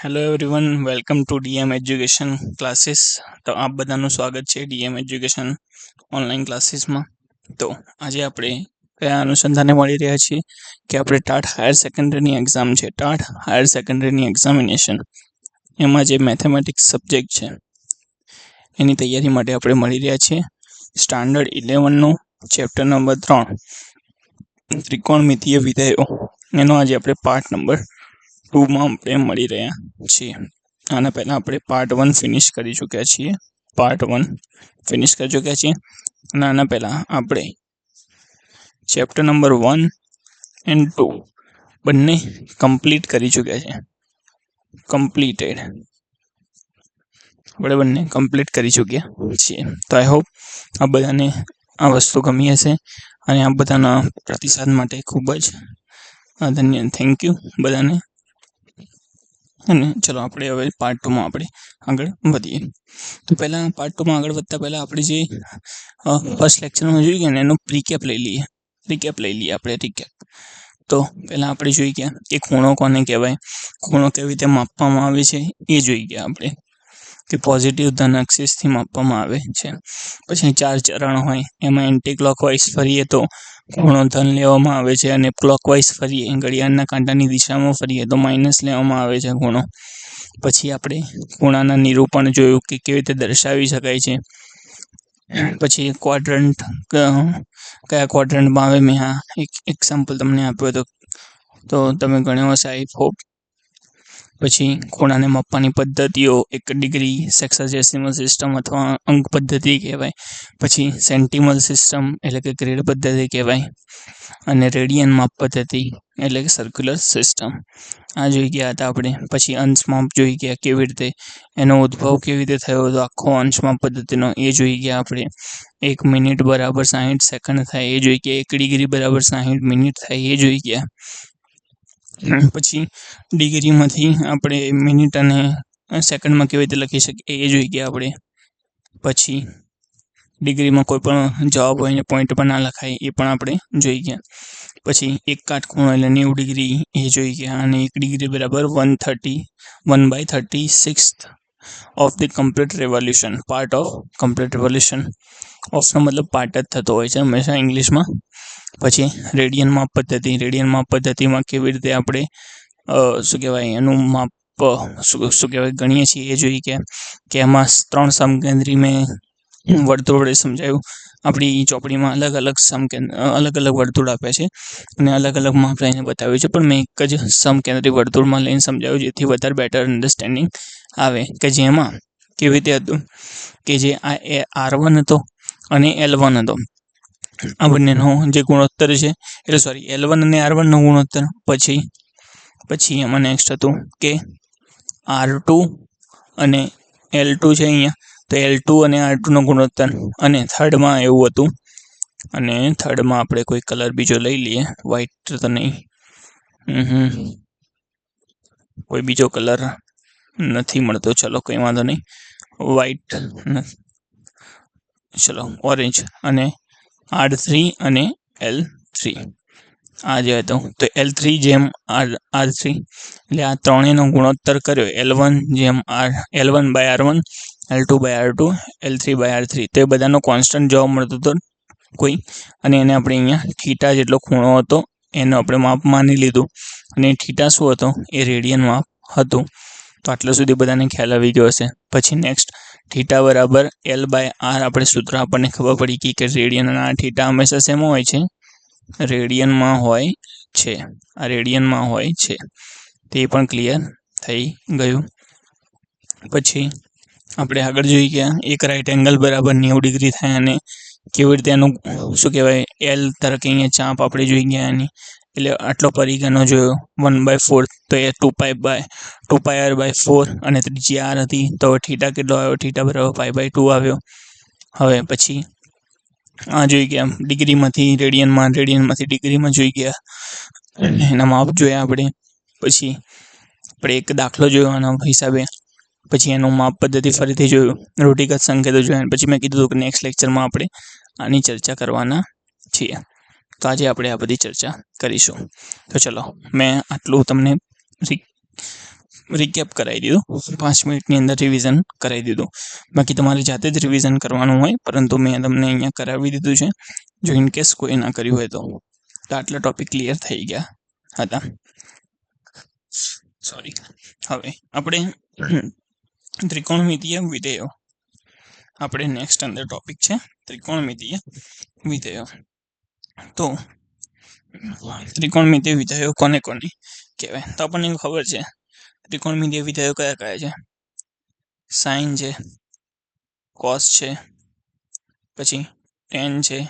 Hello everyone, welcome to DM education classes. તો આપ બધાનું સ્વાગત છે ડીએમ એજ્યુકેશન ઓનલાઈન ક્લાસીસમાં. તો આજે આપણે કયા અનુસંધાને મળી રહ્યા છીએ કે આપણે ટાટ હાયર સેકન્ડરીની એક્ઝામ છે, ટાટ હાયર સેકન્ડરીની એક્ઝામિનેશન, એમાં જે મેથેમેટિક્સ સબ્જેક્ટ છે એની તૈયારી માટે આપણે મળી રહ્યા છીએ. સ્ટાન્ડર્ડ 11નું ચેપ્ટર નંબર 3 ત્રિકોણમિતીય વિધેયો, એનો આજે આપણે પાર્ટ નંબર 2માં આપણે મળી રહ્યા છીએ. આના પહેલાં આપણે પાર્ટ 1 ફિનિશ કરી ચૂક્યા છીએ અને આના પહેલાં આપણે ચેપ્ટર નંબર 1 એન્ડ 2 બંને કમ્પ્લીટ કરી ચૂક્યા છે. આપણે બંને કમ્પ્લીટ કરી ચૂક્યા છીએ. તો આઈ હોપ આ બધાને આ વસ્તુ ગમી હશે અને આ બધાના પ્રતિસાદ માટે ખૂબ જ થેન્ક યુ બધાને. અને ચલો આપણે હવે પાર્ટ 2માં આપણે આગળ વધીએ. તો પહેલાં પાર્ટ 2માં આગળ વધતા પહેલાં આપણે જે ફર્સ્ટ લેક્ચરમાં જોઈ ગયા ને એનું રિકેપ લઈ લઈએ આપણે. તો પહેલાં આપણે જોઈ ગયા કે ખૂણો કોને કહેવાય, ખૂણો કેવી રીતે માપવામાં આવે છે એ જોઈ ગયા આપણે, કે પોઝિટિવ ધન એક્સિસથી માપવામાં આવે છે. પછી 4 ચરણ હોય, એમાં એન્ટી ક્લોકવાઇઝ ફરીએ તો ખૂણો ધન લેવામાં આવે છે અને ક્લોકવાઇઝ ફરીએ, ઘડિયાળના કાંટાની દિશામાં ફરીએ તો માઇનસ લેવામાં આવે છે ખૂણો. પછી આપણે ખૂણાના નિરૂપણ જોયું કે કેવી રીતે દર્શાવી શકાય છે. પછી ક્વોડ્રન્ટ કયા ક્વોડ્રન્ટમાં આવે, મેં આ એક એક્ઝામ્પલ તમને આપ્યો હતો તો તમે ગણ્યો હશે આઈ હોપ. પછી ખૂણાને માપવાની પદ્ધતિઓ, 1 ડિગ્રી, સેક્સાજેસિમલ સિસ્ટમ અથવા અંક પદ્ધતિ કહેવાય. પછી સેન્ટિમલ સિસ્ટમ એટલે કે ગ્રેડ પદ્ધતિ કહેવાય. અને રેડિયન માપ પદ્ધતિ એટલે કે સર્ક્યુલર સિસ્ટમ. આ જોઈ ગયા હતા આપણે. પછી અંશ માપ જોઈ ગયા, કેવી રીતે એનો ઉદ્ભવ કેવી રીતે થયો હતો આખો અંશ માપ પદ્ધતિનો, એ જોઈ ગયા આપણે. 1 મિનિટ બરાબર 60 સેકન્ડ થાય એ જોઈ ગયા, 1 ડિગ્રી બરાબર 60 મિનિટ થાય એ જોઈ ગયા. પછી ડિગ્રીમાંથી આપણે મિનિટ અને સેકન્ડમાં કેવી રીતે લખી શકીએ એ જોઈ ગયા આપણે. પછી ડિગ્રીમાં કોઈ પણ જવાબ હોય ને પોઈન્ટ પર ના લખાય એ પણ આપણે જોઈ ગયા. પછી એક કાટખૂણો એટલે 90 ડિગ્રી એ જોઈ ગયા, અને 1 ડિગ્રી બરાબર 1/36 of the complete revolution, part of complete revolution. ઓફનો મતલબ પાર્ટ જ થતો હોય છે હંમેશા ઇંગ્લિશમાં. પછી રેડિયન માપ પદ્ધતિમાં કેવી રીતે આપણે શું કહેવાય એનું માપ શું કહેવાય ગણીએ છીએ એ જોઈ ગયા, કે એમાં 3 સમકેન્દ્રી મેં વર્તુળ વડે સમજાયું. આપણી ચોપડીમાં અલગ અલગ વર્તુળ આપ્યા છે અને અલગ અલગ માપ લઈને બતાવ્યું છે, પણ મેં એક જ સમકેન્દ્રી વર્તુળમાં લઈને સમજાવ્યું જેથી વધારે બેટર અન્ડરસ્ટેન્ડિંગ આવે. કે જેમાં કેવી રીતે હતું કે જે આ R1 હતો અને L1 હતો, આ બંનેનો જે ગુણોત્તર છે, એટલે સોરી L1 અને R1નો ગુણોત્તર. પછી એમાં નેક્સ્ટ હતું કે R2 અને L2 છે અહીંયા, તો L2 અને R2નો ગુણોત્તર. અને થર્ડમાં એવું હતું, અને થર્ડમાં આપણે કોઈ કલર બીજો લઈ લઈએ, વ્હાઈટ તો નહીં, કોઈ બીજો કલર નથી મળતો, ચલો કંઈ વાંધો નહીં, વ્હાઈટ ચલો ઓરેન્જ. અને R3 અને L3 આ જે હતો, તો L3 જેમ R3 એટલે આ ત્રણેયનો ગુણોત્તર કર્યો, L1 જેમ L1/R1, L2/R2, L3/R3. તો એ બધાનો કોન્સ્ટન્ટ જોવા મળતો હતો કોઈ, અને એને આપણે અહીંયા થીટા જેટલો ખૂણો હતો એનો આપણે માપ માની લીધું, અને થીટા શું હતો એ રેડિયન માપ હતું. તો આટલા સુધી બધાને ખ્યાલ આવી ગયો હશે. પછી નેક્સ્ટ થીટા બરાબર L/R આપણે સૂત્ર આપણને ખબર પડી ગઈ કે રેડિયન અને આ થીટા હંમેશા શેમાં હોય છે, રેડિયનમાં હોય છે. આ રેડિયનમાં હોય છે, તે પણ ક્લિયર થઈ ગયું. પછી આપણે આગળ જોઈ ગયા એક રાઇટ એંગલ બરાબર 90 ડિગ્રી થાય, અને કેવી રીતે એનું શું કહેવાય L તરીકે અહીંયા ચાપ આપણે જોઈ ગયા એની, એટલે આટલો પરિઘનો જોયો 1/4, તો એ 2πr/4, અને ત્રીજી R હતી, તો થીટા કેટલો આવ્યો, થીટા બરાબર π/2 આવ્યો. હવે પછી આ જોઈ ગયા ડિગ્રીમાંથી રેડિયનમાંથી ડિગ્રીમાં જોઈ ગયા, એના માપ જોયા આપણે. પછી આપણે એક દાખલો જોયો આના હિસાબે, પછી એનું માપ પદ્ધતિ ફરીથી જોયું, રૂઢિગત સંકેતો જોયા. પછી મેં કીધું કે નેક્સ્ટ લેક્ચરમાં આપણે આની ચર્ચા કરવાના છીએ. તો આજે આપણે આ બધી ચર્ચા કરીશું. તો ચલો, મેં આટલું તમને रिकेप कराई दीधुं, 5 मिनिटनी अंदर रिविजन कराई दीधुं। बाकी तमारे जाते ज रिविजन करवानुं होय, परंतु मैं तमने अहींया करावी दीधुं छे, जो इन केस कोई ना कर्युं होय तो। आटला टॉपिक क्लियर थई गया हता। सॉरी। हवे आपणे त्रिकोणमितीय विधेयो, आपणे नेक्स्ट अंदर टॉपिक छे त्रिकोणमितीय विधेयो। तो त्रिकोणमितीय विधेयो कोने कोने कहेवाय? तो आपणे खबर छे त्रिकोणमितीय विधेयो कया कया छे? साइन छे, कॉस छे, पछी टेन छे।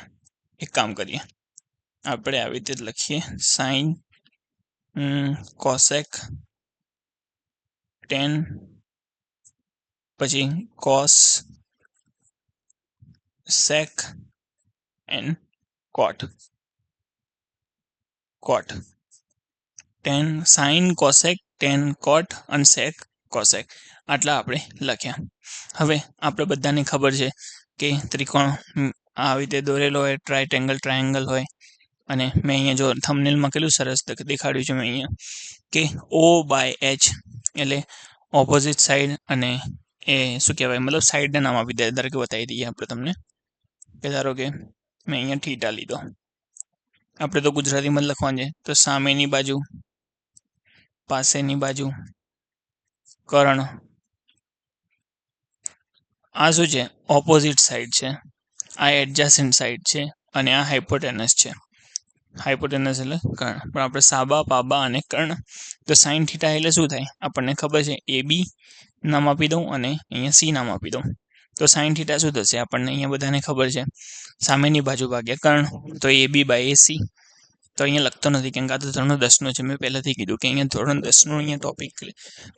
एक काम करिए, आपणे આવી રીતે જ લખીએ સાइन, કોસેક, टेन, पछी cos, sec and cot. Cot, tan, sine, cosec, tan, cot और सेक, कोसेक। आटला आपणे लख्या। हवे आपणे बधाने खबर छे के त्रिकोण आ रीते दोरेलो होय, ट्रायंगल होय अने मैं अहींया जो थंबनेल में केटલું सरस देखाड्યું છે मैं अहींया के O बाय H એટલે ऑपोजिट साइड अने ए शुं कहेवाय मतलब साइड ना नाम आपी दे। धारो के बतावी दઈએ આપણે તમને કે ધારો કે मैं अहींया थीटा लीधो, આપણે तो गुजरातीमां लखवानुं छे तो सामेनी बाजू, पासेनी बाजू, कर्ण। आ शुं छे? ऑपोजिट साइड छे। आ एडजसेंट साइड छे अने आ हाइपोटेनस छे। हाइपोटेनस એટલે કર્ણ, પણ આપણે સાબા, પાબા અને કર્ણ। તો sin θ એટલે શું થાય? આપણને ખબર છે AB નામ આપી દઉં અને અહીંયા C નામ આપી દઉં તો sin θ શું થશે? આપણને અહીંયા બધાને ખબર છે સામેની બાજુ ભાગ્યા કર્ણ, તો AB બાય AC। તો અહીંયા લખતો નથી કેમ કે આ તો ધોરણ 10 નો છે। મેં પહેલાથી કીધું કે અહીંયા ધોરણ 10 નો અહીંયા ટોપિક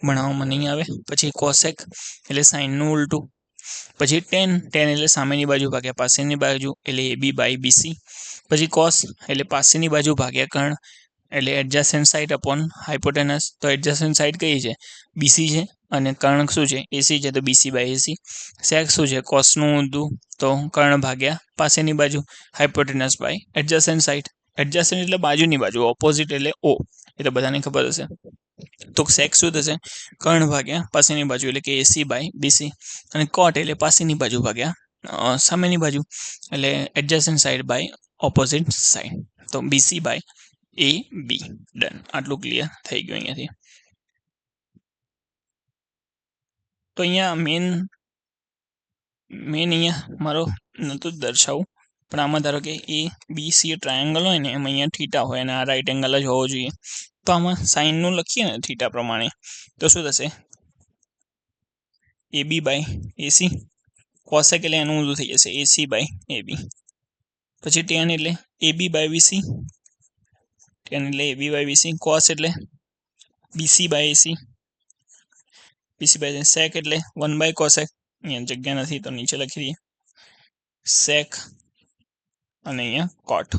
ભણાવવામાં નહીં આવે। પછી કોસેક એટલે sin નું ઉલટું, પછી ટેન એટલે સામેની બાજુ ભાગ્યા પાસેની બાજુ એટલે AB બાય BC। પછી cos એટલે પાસેની બાજુ ભાગ્યા કર્ણ એટલે એડજસન્ટ સાઇડ अपॉन हाइपोटेनस। तो एडजसेंट साइड कई है? BC है અને કર્ણ શું છે? AC છે તો BC બાય AC। sec શું છે? cos નું ઊંધું તો કર્ણ ભાગ્યા પાસેની બાજુ hypotenuse by adjacent side. Adjacent એટલે બાજુની બાજુ, ઓપોઝિટ એટલે O, એ તો બધાને ખબર હશે। તો sec શું થશે? કર્ણ ભાગ્યા પાસેની બાજુ એટલે કે AC બાય BC અને cot એટલે પાસેની બાજુ ભાગ્યા સામેની બાજુ એટલે adjacent side by opposite side. तो BC बाय AB डन। आटलू क्लियर थई गयुं अहींयाथी। तो अहींया मेन अहींया मारो नतुं दर्शावुं पण आमां धारो के ABC ट्रायंगल होय ने एमां अहींया थीटा होय अने आ राइट एंगल ज होवो जोईए। तो आमां साइन नुं लखीए ने थीटा प्रमाणे तो शुं थशे? AB bye AC। कोसेक એટલે એનું ઊંધું થઈ જશે AC બાય AB। પછી tan એટલે AB બાય BC, tan એટલે AB બાય BC। cos એટલે BC by AC, BC by sec એટલે 1 બાય cosec। અહીંયા જગ્યા નથી તો નીચે લખી દઈએ sec અને અહીંયા cot।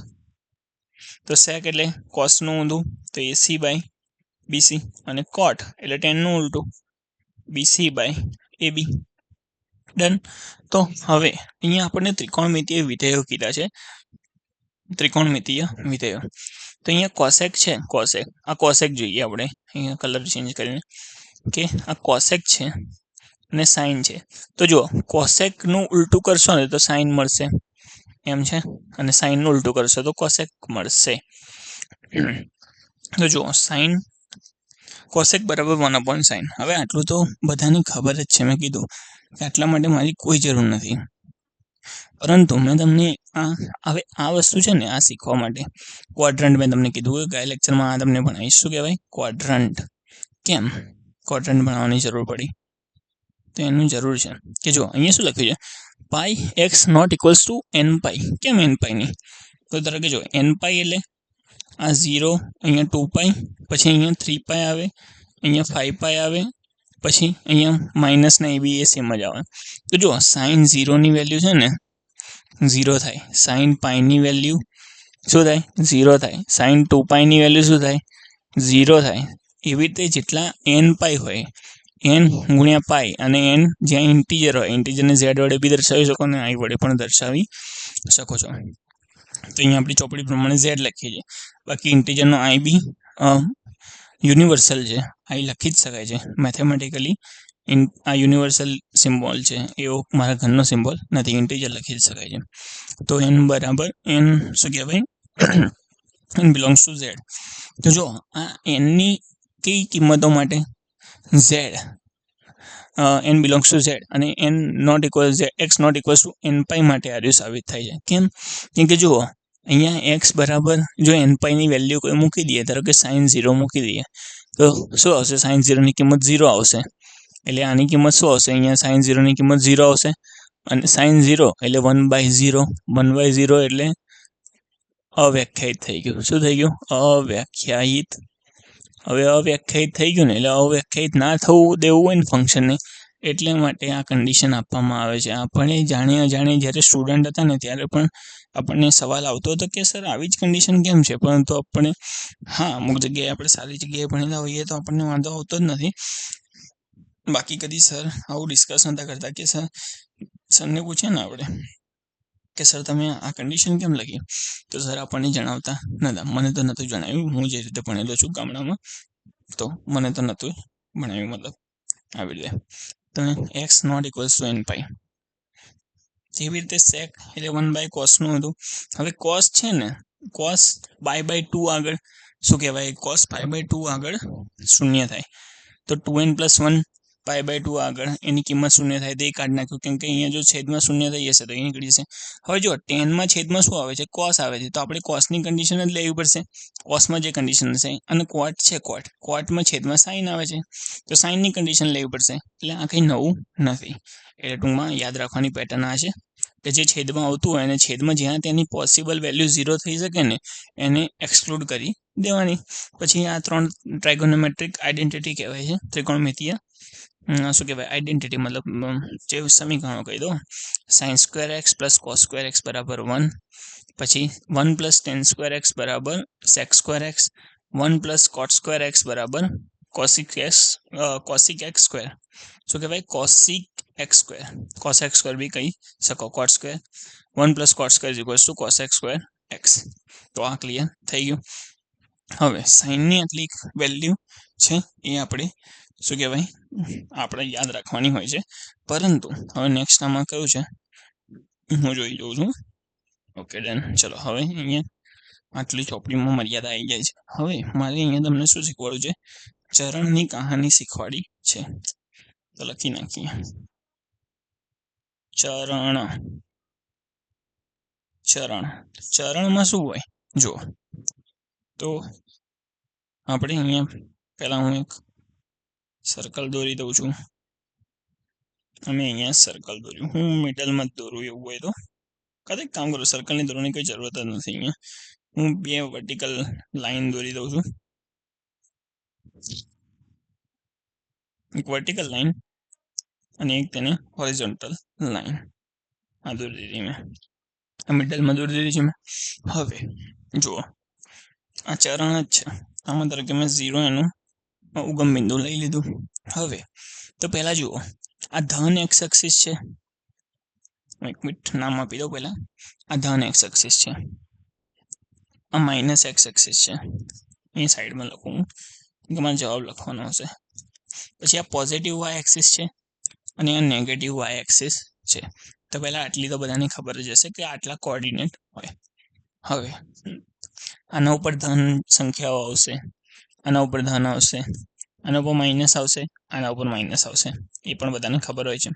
તો sec એટલે cos નું ઊંધું તો AC બાય BC અને cot એટલે tan નું ઉલટું BC બાય AB डन। तो हवे अहींया आपणे त्रिकोणमितीय विधेयो कीधा छे। त्रिकोणमितीय विधेयो तो अहींया कोसेक छे, कोसेक आ कोसेक जोईए आपणे अहींया कलर चेन्ज करीने के आ कोसेक छे अने साइन छे। तो जो कोसेक नुं उल्टुं करशो ने तो साइन मळशे एम छे अने साइन नुं उल्टुं करशो तो कोसेक मळशे। तो जो साइन कोसेक बराबर 1/sin। हवे आटલું तो बधाने खबर ज छे। मैं कीधुं કે આટલા માટે મારી કોઈ જરૂર નથી, પરંતુ મેં તમને હવે આ વસ્તુ છે ને આ શીખવા માટે ક્વાડ્રન્ટ મેં તમને કીધું કે ગયા લેક્ચરમાં આ તમને ભણાવીશ શું કહેવાય ક્વાડ્રન્ટ। કેમ ક્વાડ્રન્ટ ભણાવવાની જરૂર પડી? તો એનું જરૂર છે કે જો અહીંયા શું લખ્યું છે pi x not equals to n pi. કેમ એન પાઈ નહીં? તો ધારો કે જો એન પાઈ એટલે આ 0, અહીંયા 2 પાઈ, પછી અહીંયા 3 પાઈ આવે, અહીંયા 5 પાઈ આવે, પછી અહીંયા માઇનસ ના એબી એ સેમ જ આવે। તો જો સાइन 0 ની વેલ્યુ છે ને 0 થાય, સાइन પાઈ ની વેલ્યુ શું થાય 0 થાય, સાइन 2 પાઈ ની વેલ્યુ શું થાય 0 થાય। એવી રીતે જેટલા n પાઈ હોય n ગુણ્યા પાઈ અને n જ્યાં ઇન્ટીજર હોય ઇન્ટીજરને z વડે બી દર્શાવી શકો અને i વડે પણ દર્શાવી શકો છો। તો અહીંયા આપણી ચોપડી પ્રમાણે z લખીએ છીએ, બાકી ઇન્ટીજરનો i બી યુનિવર્સલ છે, આ લખી જ શકાય છે મેથેમેટિકલી. આ યુનિવર્સલ સિમ્બોલ છે, એવો મારા ઘરનો સિમ્બોલ નથી, ઇન્ટીજર લખી જ શકાય છે. તો n બરાબર n શું કહેવાય, n બિલોંગ્સ ટુ ઝેડ. તો જો આ એનની કઈ કિંમતો માટે Z n belongs to Z અને n not equal x not equal to n pi માટે આર્યું સાબિત થાય છે. કેમ કે જુઓ અહીંયા x બરાબર જો n પાઈની વેલ્યુ કોઈ મૂકી દઈએ, ધારો કે sin 0 મૂકી દઈએ, તો શું આવશે, sin 0 ની કિંમત 0 આવશે. એટલે આની કિંમત શું આવશે, અહીંયા sin 0 ની કિંમત 0 આવશે. અને sin 0 એટલે 1/0, 1/0 એટલે અવ્યાખ્યાયિત થઈ ગયું. શું થઈ ગયું, અવ્યાખ્યાયિત. હવે અવ્યાખ્યાયિત થઈ ગયું ને, એટલે અવ્યાખ્યાયિત ના થવું દેવું હોય ને ફંક્શનને, એટલે માટે આ કન્ડિશન આપવામાં આવે છે. આપણે જાણીએ અજાણીએ જ્યારે સ્ટુડન્ટ હતા ને ત્યારે પણ આપણને સવાલ આવતો હતો કે સર આવી જ કન્ડિશન કેમ છે, પરંતુ આપણે અમુક જગ્યાએ આપણે સારી જગ્યાએ ભણેલા હોઈએ તો આપણને વાંધો આવતો જ નથી. બાકી કદી સર આવું ડિસ્કસ નતા કરતા કે સરને પૂછે ને આપણે કે સર તમે આ કન્ડિશન કેમ લખી, તો સર આપણને જણાવતા નતા. મને તો નહોતું જણાવ્યું, હું જે રીતે ભણેલો છું ગામડામાં, તો મને તો નહોતું ભણાવ્યું, મતલબ આવી રીતે. તો x not equals to n pi, જેવી રીતે sec એટલે 1/cos નું હતું. હવે cos છે ને, cos π/2 આગળ શું કહેવાય, cos π/2 આગળ શૂન્ય થાય, તો 2n + 1 π/2 આગળ એની કિંમત શૂન્ય થાય, તે કાઢી નાખ્યું. કેમ કે અહીંયા જો છેદમાં શૂન્ય થઈ જશે તો એ નીકળી જશે. હવે જો ટેનમાં છેદમાં શું આવે છે, cos આવે છે, તો આપણે cosની કન્ડિશન જ લેવી પડશે, cosમાં જે કન્ડિશન હશે. અને cot છે, cotમાં છેદમાં sin આવે છે, તો sinની કન્ડિશન લેવી પડશે. એટલે આ કંઈ નવું નથી. એટલે ટૂંકમાં યાદ રાખવાની પેટર્ન આ છે કે જે છેદમાં આવતું હોય અને છેદમાં જ્યાં તેની પોસિબલ વેલ્યુ 0 થઈ શકે ને એને એક્સક્લુડ કરી દેવાની. પછી આ 3 ટ્રાઇગોનોમેટ્રિક આઇડેન્ટિટી કહેવાય છે, ત્રિકોણમિતીય શું કહેવાય આઇડેન્ટિટી, મતલબ જે સમીકરણો કહી દો. sin² x + cos² x = 1, પછી 1 + tan² x = sec² x, 1 + cot² x = cosic x². શું કહેવાય, cosic x², cos x² બી કહી શકો, cot². 1 + cot² = cos x²x. તો આ ક્લિયર થઈ ગયું. હવે સાઇનની આટલી વેલ્યુ છે એ આપણે શું કહેવાય આપણે યાદ રાખવાની હોય છે. પરંતુ હવે નેક્સ્ટ આમાં કયું છે હું જોઈ લઉં છું. Okay done. ચલો હવે અહીંયા આટલી ચોપડીમાં મર્યાદા આવી જાય છે. હવે મારે અહીંયા તમને શું શીખવાડવું છે, ચરણની કહાની શીખવાડી છે. તો લખી નાખીએ, ચરણમાં શું હોય જો, તો આપણે અહીંયા પહેલા હું એક સર્કલ દોરી દઉં છું. અમે અહીંયા સર્કલ દોર્યું, હું મિડલમાં જ દોરું એવું હોય તો કદાચ કામ કરું, સર્કલની દોરવાની કોઈ જરૂરત જ નથી. અહીંયા હું 2 વર્ટિકલ લાઈન દોરી દઉં છું, એક વર્ટિકલ લાઈન અને એક તેને હોરિઝોન્ટલ લાઈન. આ દોરી દીધી મેં, આ મિડલમાં દોરી દીધી છે મેં. હવે જુઓ આ ચરણ જ છે, આમાં ધારો કે મેં 0 એનું ઉગમ બિંદુ લઈ લીધું. હવે તો પહેલા જુઓ આ ધન એક્સ એક્સિસ છે, એક મિનિટ નામ આપી દો પહેલા. આ ધન એક્સ એક્સિસ છે, આ માઇનસ એક્સ એક્સિસ છે, એ સાઈડમાં લખું કે મારે જવાબ લખવાનો હશે. પછી આ પોઝિટિવ વાય એક્સિસ છે અને આ નેગેટિવ વાય એક્સિસ છે. તો પહેલા આટલી તો બધાને ખબર જ હશે કે આટલા કોઓર્ડિનેટ હોય. હવે આના ઉપર ધન સંખ્યાઓ આવશે, આના ઉપર ધન આવશે, આના ઉપર માઇનસ આવશે, આના ઉપર માઇનસ આવશે, એ પણ બધાને ખબર હોય છે.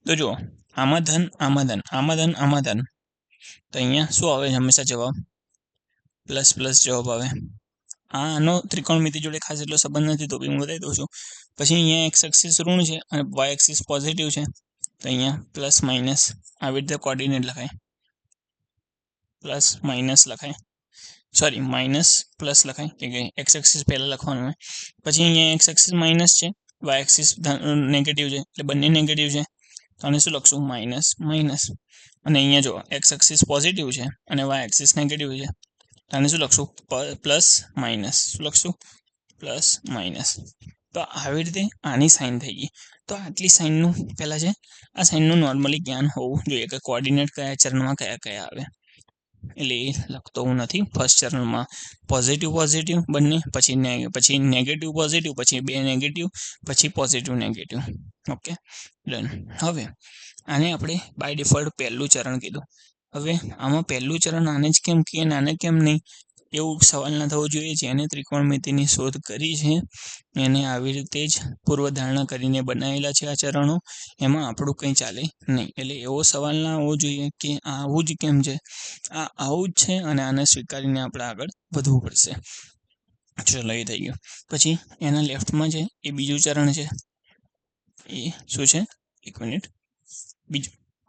તો જુઓ આમાં ધન, આમાં ધન, આમાં ધન, આમાં ધન, તો અહીંયા શું આવે હંમેશા જવાબ પ્લસ જવાબ આવે. આનો ત્રિકોણમિતિ જોડે ખાસ એટલો સંબંધ નથી તો બી હું બતાવી દઉં છું. પછી અહીંયા એક્સ એક્સિસ ઋણ છે અને વાય એક્સિસ પોઝિટિવ છે, તો અહીંયા પ્લસ માઇનસ આવી રીતે કોઓર્ડિનેટ લખાય, પ્લસ માઇનસ લખાય, સોરી માઇનસ પ્લસ લખાય, કે એક્સ એક્સિસ પહેલા લખવાનું હોય. પછી અહીંયા એક્સ એક્સિસ માઇનસ છે, વાય એક્સિસ નેગેટિવ છે, એટલે બંને નેગેટિવ છે, તો આને શું લખશું, માઇનસ માઇનસ. અને અહીંયા જો એક્સ એક્સિસ પોઝિટિવ છે અને વાય એક્સિસ નેગેટિવ છે, તો આને શું લખશું, પ્લસ માઇનસ. શું લખશું, પ્લસ માઇનસ. તો આવી રીતે આની સાઇન થઈ ગઈ. તો આટલી સાઇનનું પહેલા છે, આ સાઇનનું નોર્મલી જ્ઞાન હોવું જોઈએ કે કોઓર્ડિનેટ કયા ચરણમાં કયા કયા આવે. એટલે એ લખતો હું નથી. ફર્સ્ટ ચરણમાં પોઝિટિવ પોઝિટિવ બંને, પછી નેગેટિવ પોઝિટિવ, પછી બે નેગેટિવ, પછી પોઝિટિવ નેગેટિવ. Okay done. હવે આને આપણે બાય ડિફોલ્ટ પહેલું ચરણ કીધું. હવે આમાં પહેલું ચરણ આને જ કેમ કે આને કેમ નહીં એવું સવાલ ના થવો જોઈએ. જેને ત્રિકોણમિતિની શોધ કરી છે એને આવી રીતે જ પૂર્વધારણા કરીને બનાવેલા છે આ ચરણો. એમાં આપણું કંઈ ચાલે નહીં. એટલે એવો સવાલ ના હોવો જોઈએ કે આવું જ કેમ છે, આ આવું જ છે અને આને સ્વીકારીને આપણે આગળ વધવું પડશે. ચલો એ થઈ ગયું. પછી એના લેફ્ટમાં છે એ બીજું ચરણ છે. એ શું છે? એક મિનિટ.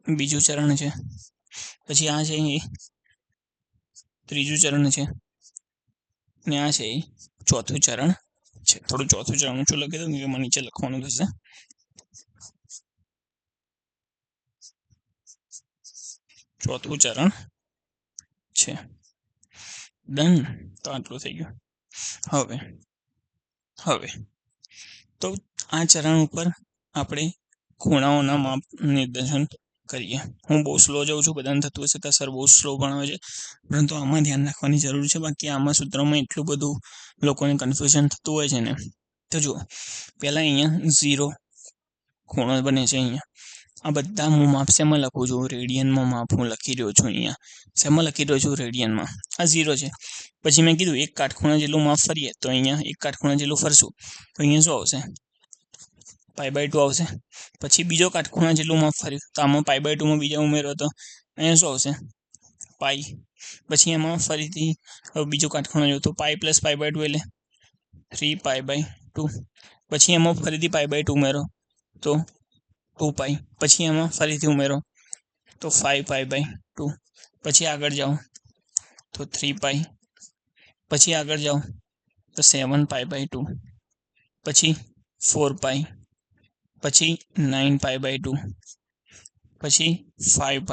બીજું ચરણ છે. પછી આ છે એ ત્રીજું ચરણ છે ને આ છે એ ચોથું ચરણ છે. થોડું ચોથું ચરણ ઊંચું લખી દઉં કે મને નીચે લખવાનું થશે. ચોથું ચરણ છે. ડન. તો આટલું થઈ ગયું. હવે તો આ ચરણ ઉપર આપણે ખૂણાઓના માપ નિર્દેશન કરીએ. હું બહુ સ્લો જાઉં છું. બધાને થતું હશે કે સર બહુ સ્લો ભણાવે છે, પરંતુ આમાં ધ્યાન રાખવાની જરૂર છે. બાકી આમાં સૂત્રમાં એટલું બધું લોકોને કન્ફ્યુઝન થતું હોય છે ને. તો જુઓ, પહેલા અહીંયા 0 ખૂણો બને છે. અહીંયા આ બધા હું માપ શેમાં લખું છું? રેડિયનમાં માપ હું લખી રહ્યો છું. અહીંયા શેમાં લખી રહ્યો છું? રેડિયનમાં. આ 0 છે. પછી મેં કીધું એક કાટખૂણા જેટલું માપ ફરીએ તો અહીંયા એક કાટખૂણા જેટલું ફરશું તો અહીંયા શું આવશે? π/2 આવશે. પછી બીજો કાટખૂણા જેટલું માપ ફર્યું તો આમાં π/2 માં બીજા ઉમેરો તો અહીંયા શું આવશે? π. પછી એમાં ફરીથી બીજો કાટખૂણો જોયો તો π + π/2 એટલે 3π/2. પછી એમાં ફરીથી π/2 ઉમેરો તો 2π. પછી એમાં ફરીથી ઉમેરો તો 5π/2. પછી આગળ જાઓ તો 3π. પછી આગળ જાઓ તો 7π/2. પછી 4π. પછી 9π/2. પછી 5π.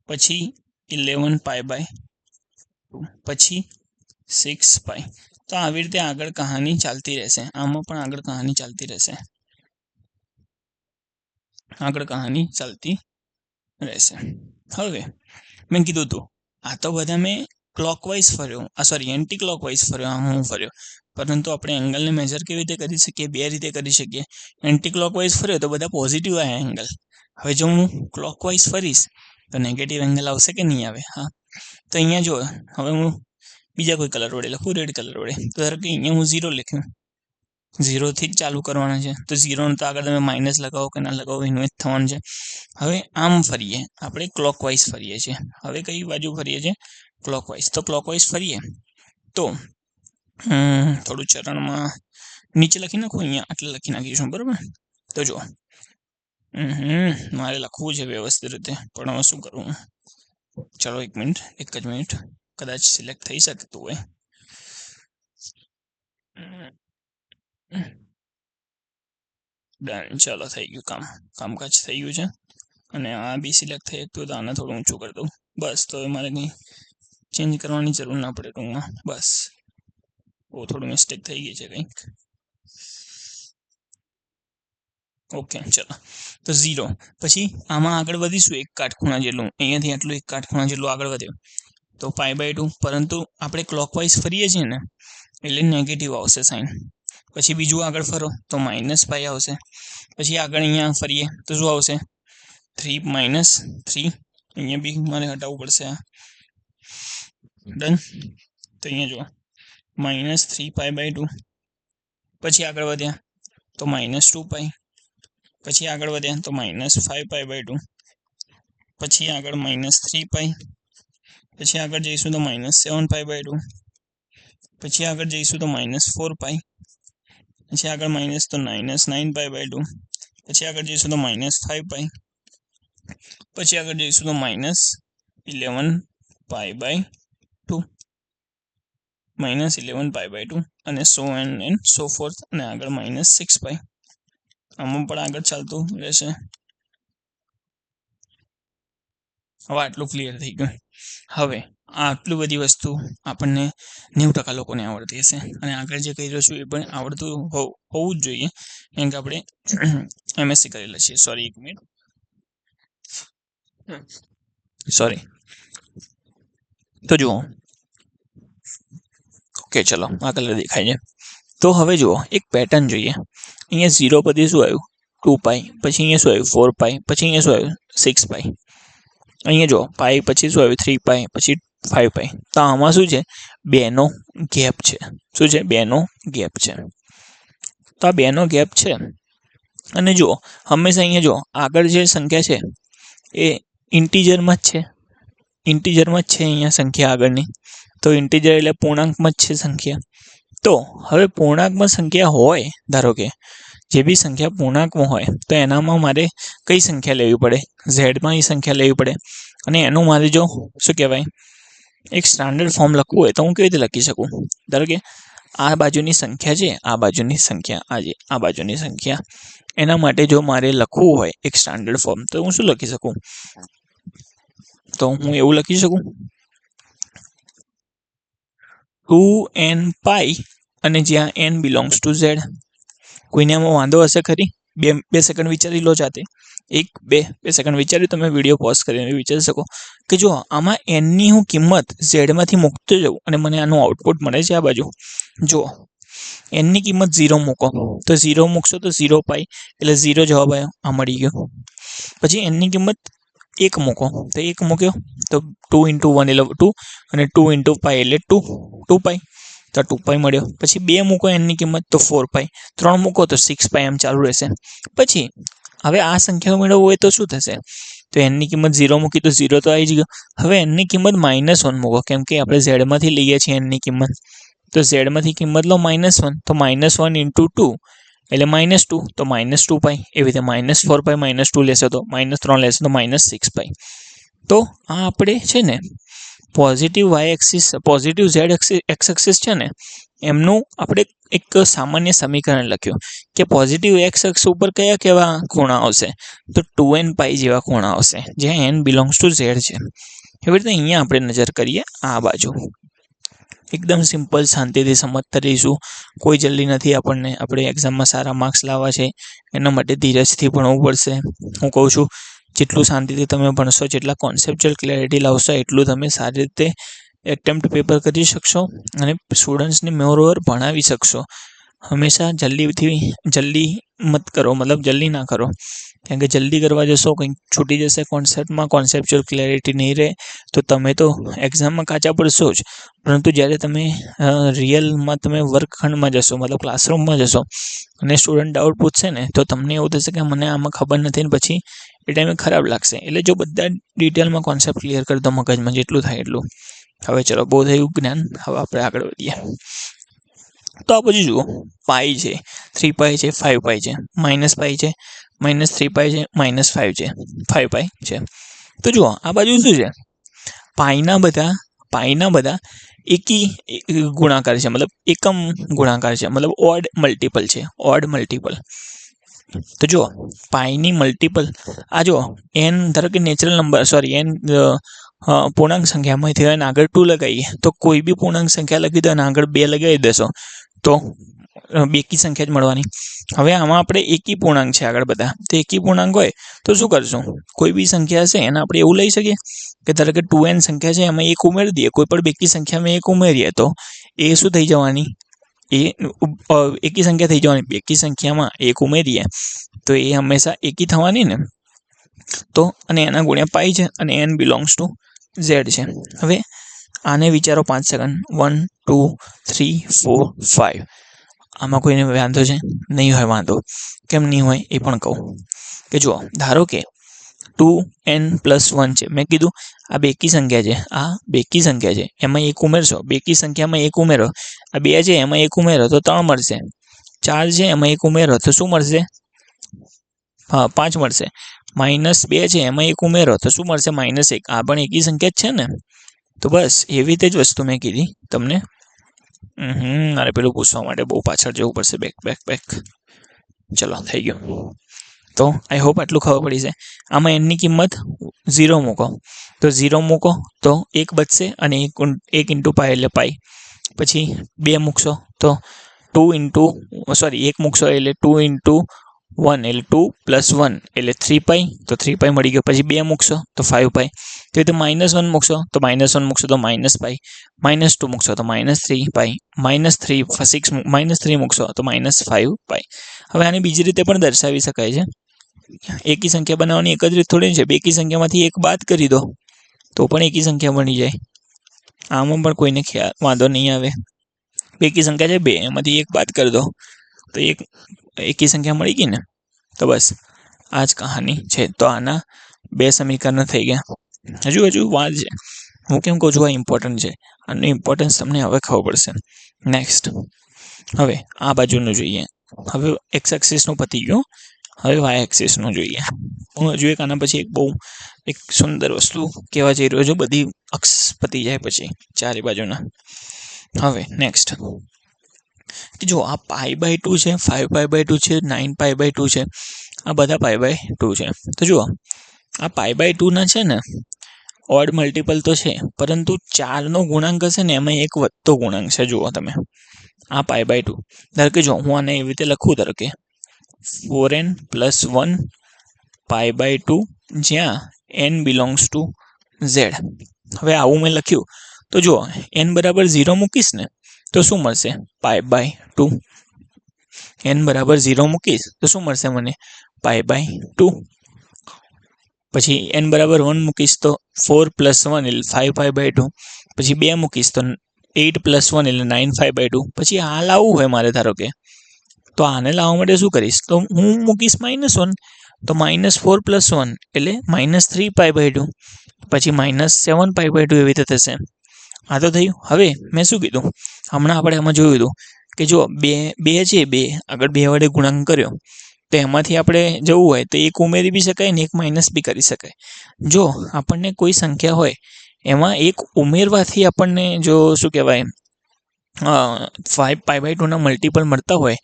પછી 11π/2. પછી 6π. તો આવી રીતે આગળ કહાની ચાલતી રહેશે. આમાં પણ આગળ કહાની ચાલતી રહેશે. હવે મેં કીધું હતું આ તો બધા મેં ક્લોકવાઇઝ ફર્યો, એન્ટી ક્લોકવાઇઝ ફર્યો, આમ હું ફર્યો. પરંતુ આપણે એંગલને મેજર કેવી રીતે કરી શકીએ? બે રીતે કરી શકીએ. એન્ટી ક્લોકવાઇઝ ફર્યો તો બધા પોઝિટિવ આવ્યા એંગલ. હવે જો હું ક્લોકવાઇઝ ફરીશ તો નેગેટિવ એંગલ આવશે કે નહીં આવે? હા. તો અહીંયા જો હવે હું બીજા કોઈ કલર વડે લખું, રેડ કલર વડે. તો ધારો કે અહીંયા હું 0 લખ્યું. 0 થી જ ચાલુ કરવાના છે. તો 0 તો આગળ તમે માઇનસ લગાવો કે ના લગાવો એનું જ થવાનું છે. હવે આમ ફરીએ, આપણે ક્લોકવાઇઝ ફરીએ છીએ. હવે કઈ બાજુ ફરીએ છીએ? ક્લોકવાઇઝ. તો ક્લોકવાઇઝ ફરીએ તો થોડું ચરણમાં નીચે લખી નાખું. અહીંયા આટલે લખી નાખીશું. બરાબર. તો જો મારે લખવું છે વ્યવસ્થિત રીતે, પણ હવે શું કરવું? ચલો એક જ મિનિટ. કદાચ સિલેક્ટ થઈ શકતું હોય. ડન. ચાલો થઈ ગયું. કામકાજ થઈ ગયું છે. અને આ બી સિલેક્ટ થઈ શકતું હોય તો આને થોડું ઊંચું કરી દઉં. બસ. તો મારે કંઈ ચેન્જ કરવાની જરૂર ના પડે ટૂંકમાં. બસ. થોડું મિસ્ટેક થઈ ગઈ છે કંઈક. ઓકે. ચલો. તો 0. પછી આમાં આગળ વધીશું એક કાટખૂણા જેટલું. અહીંયાથી આટલું એક કાટખૂણા જેટલું આગળ વધ્યું તો π/2. પરંતુ આપણે ક્લોકવાઇઝ ફરીએ છીએ ને એટલે નેગેટિવ આવશે સાઇન. પછી બીજું આગળ ફરો તો -π આવશે. પછી આગળ અહીંયા ફરીએ તો શું આવશે? 3 - 3. અહીંયા બી મારે હટાવવું પડશે. ડન. તો અહીંયા જુઓ -3π/2. પછી આગળ વધ્યા તો -2π. પછી આગળ વધ્યા તો -5π/2. પછી આગળ -3π. પછી આગળ જઈશું તો -7π/2. પછી આગળ જઈશું તો -4π. પછી આગળ માઇનસ તો -9π/2. પછી આગળ જઈશું તો -5π. પછી આગળ જઈશું તો -11π/2. -11π/2 અને so on and so forth. અને આગળ -6π. આમાં પણ આગળ ચાલતું રહેશે. હવે આટલું ક્લિયર થઈ ગયું. હવે આટલી બધી વસ્તુ આપણને 90% લોકોને આવડતી હશે અને આગળ જે કહી રહ્યો છું એ પણ આવડતું હોવું જ જોઈએ, કેમ કે આપણે MSc કરેલા છીએ. સોરી. તો જુઓ, ઓકે ચલો આ કલર દેખાય છે. તો હવે જુઓ એક પેટર્ન જોઈએ. અહીંયા 0 પછી શું આવ્યું 2π, પછી અહીંયા શું આવ્યું 4π, પછી અહીંયા શું આવ્યું 6π. અહીંયા જુઓ પાઈ પછી શું આવ્યું 3π, પછી 5π. તો આમાં શું છે, બેનો ગેપ છે. શું છે, બેનો ગેપ છે. તો આ બેનો ગેપ છે. અને જુઓ હંમેશા અહીંયા જુઓ આગળ જે સંખ્યા છે એ ઇન્ટીજરમાં જ છે. ઇન્ટીજરમાં જ છે અહીંયા સંખ્યા આગળની. તો ઇન્ટીજર એટલે પૂર્ણાંકમાં જ છે સંખ્યા. તો હવે પૂર્ણાંકમાં સંખ્યા હોય, ધારો કે જે બી સંખ્યા પૂર્ણાંકમાં હોય તો એનામાં મારે કઈ સંખ્યા લેવી પડે, ઝેડમાં એ સંખ્યા લેવી પડે. અને એનું મારે જો શું કહેવાય એક સ્ટાન્ડર્ડ ફોર્મ લખવું હોય તો હું કેવી રીતે લખી શકું. ધારો કે આ બાજુની સંખ્યા છે, આ બાજુની સંખ્યા આ બાજુની સંખ્યા, એના માટે જો મારે લખવું હોય એક સ્ટાન્ડર્ડ ફોર્મ તો હું શું લખી શકું. તો હું એવું લખી શકું 2n π અને જ્યાં n બિલોંગ્સ ટુ ઝેડ. કોઈને આમાં વાંધો હશે ખરી? બે સેકન્ડ વિચારી લો જાતે. 1-2 સેકન્ડ વિચારી તમે વિડીયો પોઝ કરીને વિચારી શકો કે જો આમાં એનની હું કિંમત ઝેડમાંથી મૂકતો જાઉં અને મને આનું આઉટપુટ મળે છે આ બાજુ. જુઓ એનની કિંમત 0 મૂકો તો 0 મૂકશો તો 0π એટલે 0 જવાબ આવ્યો, આ મળી ગયો. પછી એનની કિંમત 1 મૂકો તો 1 મૂક્યો તો 2 × 1 એટલે 2 અને 2 × π એટલે 2π તો 2π મળ્યો. પછી 2 મૂકો એનની કિંમત તો 4π, 3 મૂકો તો 6π, એમ ચાલુ રહેશે. પછી હવે આ સંખ્યાઓ મેળવવું હોય તો શું થશે, તો એનની કિંમત 0 મૂકી તો 0 તો આવી જ ગયો. હવે એનની કિંમત -1 મૂકો કેમ કે આપણે ઝેડમાંથી લઈએ છીએ એનની કિંમત. તો ઝેડમાંથી કિંમત લો -1 તો -1 × 2 એટલે -2 તો -2π. એવી રીતે -4π -2 લેશો તો -3 લેશો તો -6π. તો આ આપણે છે ને positive Y axis, positive Z X axis છે ને એમનું આપણે એક સામાન્ય સમીકરણ લખ્યું કે પોઝિટિવ એક્સ અક્ષ ઉપર કયા કેવા ખૂણા આવશે, તો 2n π જેવા ખૂણા આવશે જ્યાં n બિલોંગ્સ ટુ ઝેડ છે. એવી રીતે અહીંયા આપણે નજર કરીએ આ બાજુ. એકદમ સિમ્પલ, શાંતિથી સમજતા રહીશું. કોઈ જલ્દી નથી આપણને. આપણે એક્ઝામમાં સારા માર્ક્સ લાવવા છે એના માટે ધીરજથી ભણવું પડશે. હું કહું છું જેટલું શાંતિથી તમે ભણશો, જેટલા કોન્સેપ્ચ્યુઅલ ક્લેરિટી લાવશો એટલું તમે સારી રીતે એટેમ્પ્ટ પેપર કરી શકશો અને સ્ટુડન્ટ્સને મોરઓવર ભણાવી શકશો. હંમેશા જલ્દી મત કરો, મતલબ જલ્દી ના કરો, કેમ કે જલ્દી કરવા જશો કંઈક છૂટી જશે કોન્સેપ્ટમાં, કોન્સેપ્ચ્યુઅલ ક્લેરિટી નહીં રહે તો તમે તો એક્ઝામમાં કાચા પડશો જ. પરંતુ જ્યારે તમે રિયલમાં તમે વર્ગખંડમાં જશો, મતલબ ક્લાસરૂમમાં જશો અને સ્ટુડન્ટ ડાઉટ પૂછશે ને તો તમને એવું થશે કે મને આમાં ખબર નથી ને પછી એ ટાઈમે ખરાબ લાગશે. એટલે જો બધા ડિટેલમાં કોન્સેપ્ટ ક્લિયર કરી દો મગજમાં જેટલું થાય એટલું. હવે ચલો બહુ થયું જ્ઞાન, હવે આપણે આગળ વધીએ. તો આ બધું જુઓ પાઈ છે, 3π છે, 5π છે, -π છે, -3π છે, -5 છે, 5π છે. તો જુઓ આ બાજુ શું છે, પાઈના બધા એકી ગુણાકાર છે, મતલબ એકમ ગુણાકાર છે, મતલબ ઓડ મલ્ટિપલ છે, ઓડ મલ્ટિપલ. તો જુઓ પાઈની મલ્ટિપલ આ જુઓ n, ધારો કે નેચરલ નંબર n પૂર્ણાંક સંખ્યામાં થયો અને આગળ 2 લગાવીએ તો કોઈ બી પૂર્ણાંક સંખ્યા લખી દો અને આગળ 2 લગાવી દેશો તો બેકી સંખ્યા જ મળવાની. હવે આમાં આપણે એકી પૂર્ણાંક છે આગળ બધા, તો એકી પૂર્ણાંક હોય તો શું કરશું, કોઈ બી સંખ્યા હશે એને આપણે એવું લઈ શકીએ કે ધારો કે 2n સંખ્યા છે એમાં 1 ઉમેરી દઈએ, કોઈ પણ બેકી સંખ્યામાં 1 ઉમેરીએ તો એ શું થઈ જવાની, એ એકી સંખ્યા થઈ જવાની. બેકી સંખ્યામાં 1 ઉમેરીએ તો એ હંમેશા એકી થવાની ને. તો અને એના ગુણ્યા પાઈ છે અને n બિલોંગ્સ ટુ ઝેડ છે. હવે આને વિચારો 5 સેકન્ડ, 1 2 3 4 5. આમાં કોઈને વાંધો છે? નહીં હોય વાંધો. કેમ નહીં હોય એ પણ કહું કે જુઓ ધારો કે 2n + 1 છે, મેં કીધું આ બેકી સંખ્યા છે, આ બેકી સંખ્યા છે એમાં 1 ઉમેરશો, બેકી સંખ્યામાં 1 ઉમેરો, આ 2 છે એમાં 1 ઉમેરો તો 3 મળશે, 4 છે એમાં 1 ઉમેરો તો શું મળશે, હા 5 મળશે, -2 છે એમાં 1 ઉમેરો તો શું મળશે, -1. આ પણ એકી સંખ્યા જ છે ને. તો બસ એવી રીતે જ વસ્તુ મેં કીધી તમને. અરે પેલું પૂછવા માટે બહુ પાછળ જવું પડશે, બેક. ચલો થઈ ગયું. તો આઈ હોપ આટલું ખબર પડી છે. આમાં એનની કિંમત 0 મૂકો તો 0 મૂકો તો 1 બચશે અને 1 × π એટલે પાઈ. પછી 2 મૂકશો તો 1 મૂકશો એટલે 2 × 1 એટલે 2 પ્લસ 1 એટલે 3 પાઈ, તો 3 પાઈ મળી ગયો. પછી 2 મૂકશો તો 5 પાઈ, તો એ તો -1 મૂકશો તો -1 મૂકશો તો માઇનસ પાઈ, -2 મૂકશો તો -3 પાઈ, -3 મૂકશો તો -5 પાઈ. હવે આને બીજી રીતે પણ દર્શાવી શકાય છે. એકી સંખ્યા બનાવવાની એક જ રીત થોડી છે. બેકી સંખ્યામાંથી એક બાદ કરી દો તો પણ એકી સંખ્યા બની જાય. આમાં પણ કોઈને વાંધો નહીં આવે. બેકી સંખ્યા છે 2, એમાંથી એક બાદ કરી દો તો એક એકી સંખ્યા મળી ગઈ ને. તો બસ આ જ કહાની છે. તો આના 2 સમીકરણ થઈ ગયા. હજુ વાત છે. હું કેમ કહું છું આ ઇમ્પોર્ટન્ટ છે, આનું ઇમ્પોર્ટન્સ તમને હવે ખબર પડશે. નેક્સ્ટ હવે આ બાજુનું જોઈએ. હવે એક્સ એક્સિસનું પતી ગયું, હવે વાય એક્સિસનું જોઈએ. હું હજુ એક આના પછી એક સુંદર વસ્તુ કહેવા જઈ રહ્યો છું. બધી અક્ષ પતી જાય પછી ચારે બાજુના. હવે નેક્સ્ટ કે જો આ π/2 છે, 5π/2 છે, 9π/2 છે, આ બધા π/2 છે. તો જુઓ આ π/2 ના છે ને ઓડ મલ્ટિપલ તો છે, પરંતુ 4નો ગુણાંક હશે ને એમાં એક વધતો ગુણાંક છે. જુઓ તમે આ π/2, ધારો કે જો હું આને એવી રીતે લખું, ધારો કે 4n + 1 π/2 જ્યાં n બિલોંગ્સ ટુ z. હવે આવું મેં લખ્યું તો જુઓ n બરાબર 0 મૂકીશ ને તો શું મળશે? π/2. n બરાબર 0 મૂકીશ તો શું મળશે મને? π/2. પછી n બરાબર 1 મૂકીશ તો 4 + 1 એટલે 5π/2. પછી 2 મૂકીશ તો 8 + 1 એટલે 9π/2. પછી આ લાવવું હોય મારે, ધારો કે, તો આને લાવવા માટે શું કરીશ? તો હું મૂકીશ -1, તો -4 + 1 એટલે -3π/2. પછી -7π/2 એવી રીતે થશે. આ તો થયું. હવે મેં શું કીધું, હમણાં આપણે આમાં જોયું હતું કે જો બે છે, 2 આગળ 2 વડે ગુણાંક કર્યો, તો એમાંથી આપણે જવું હોય તો એક ઉમેરી બી શકાય ને એક માઇનસ બી કરી શકાય. જો આપણને કોઈ સંખ્યા હોય એમાં એક ઉમેરવાથી આપણને જો શું કહેવાય 5π/2 ના મલ્ટિપલ મળતા હોય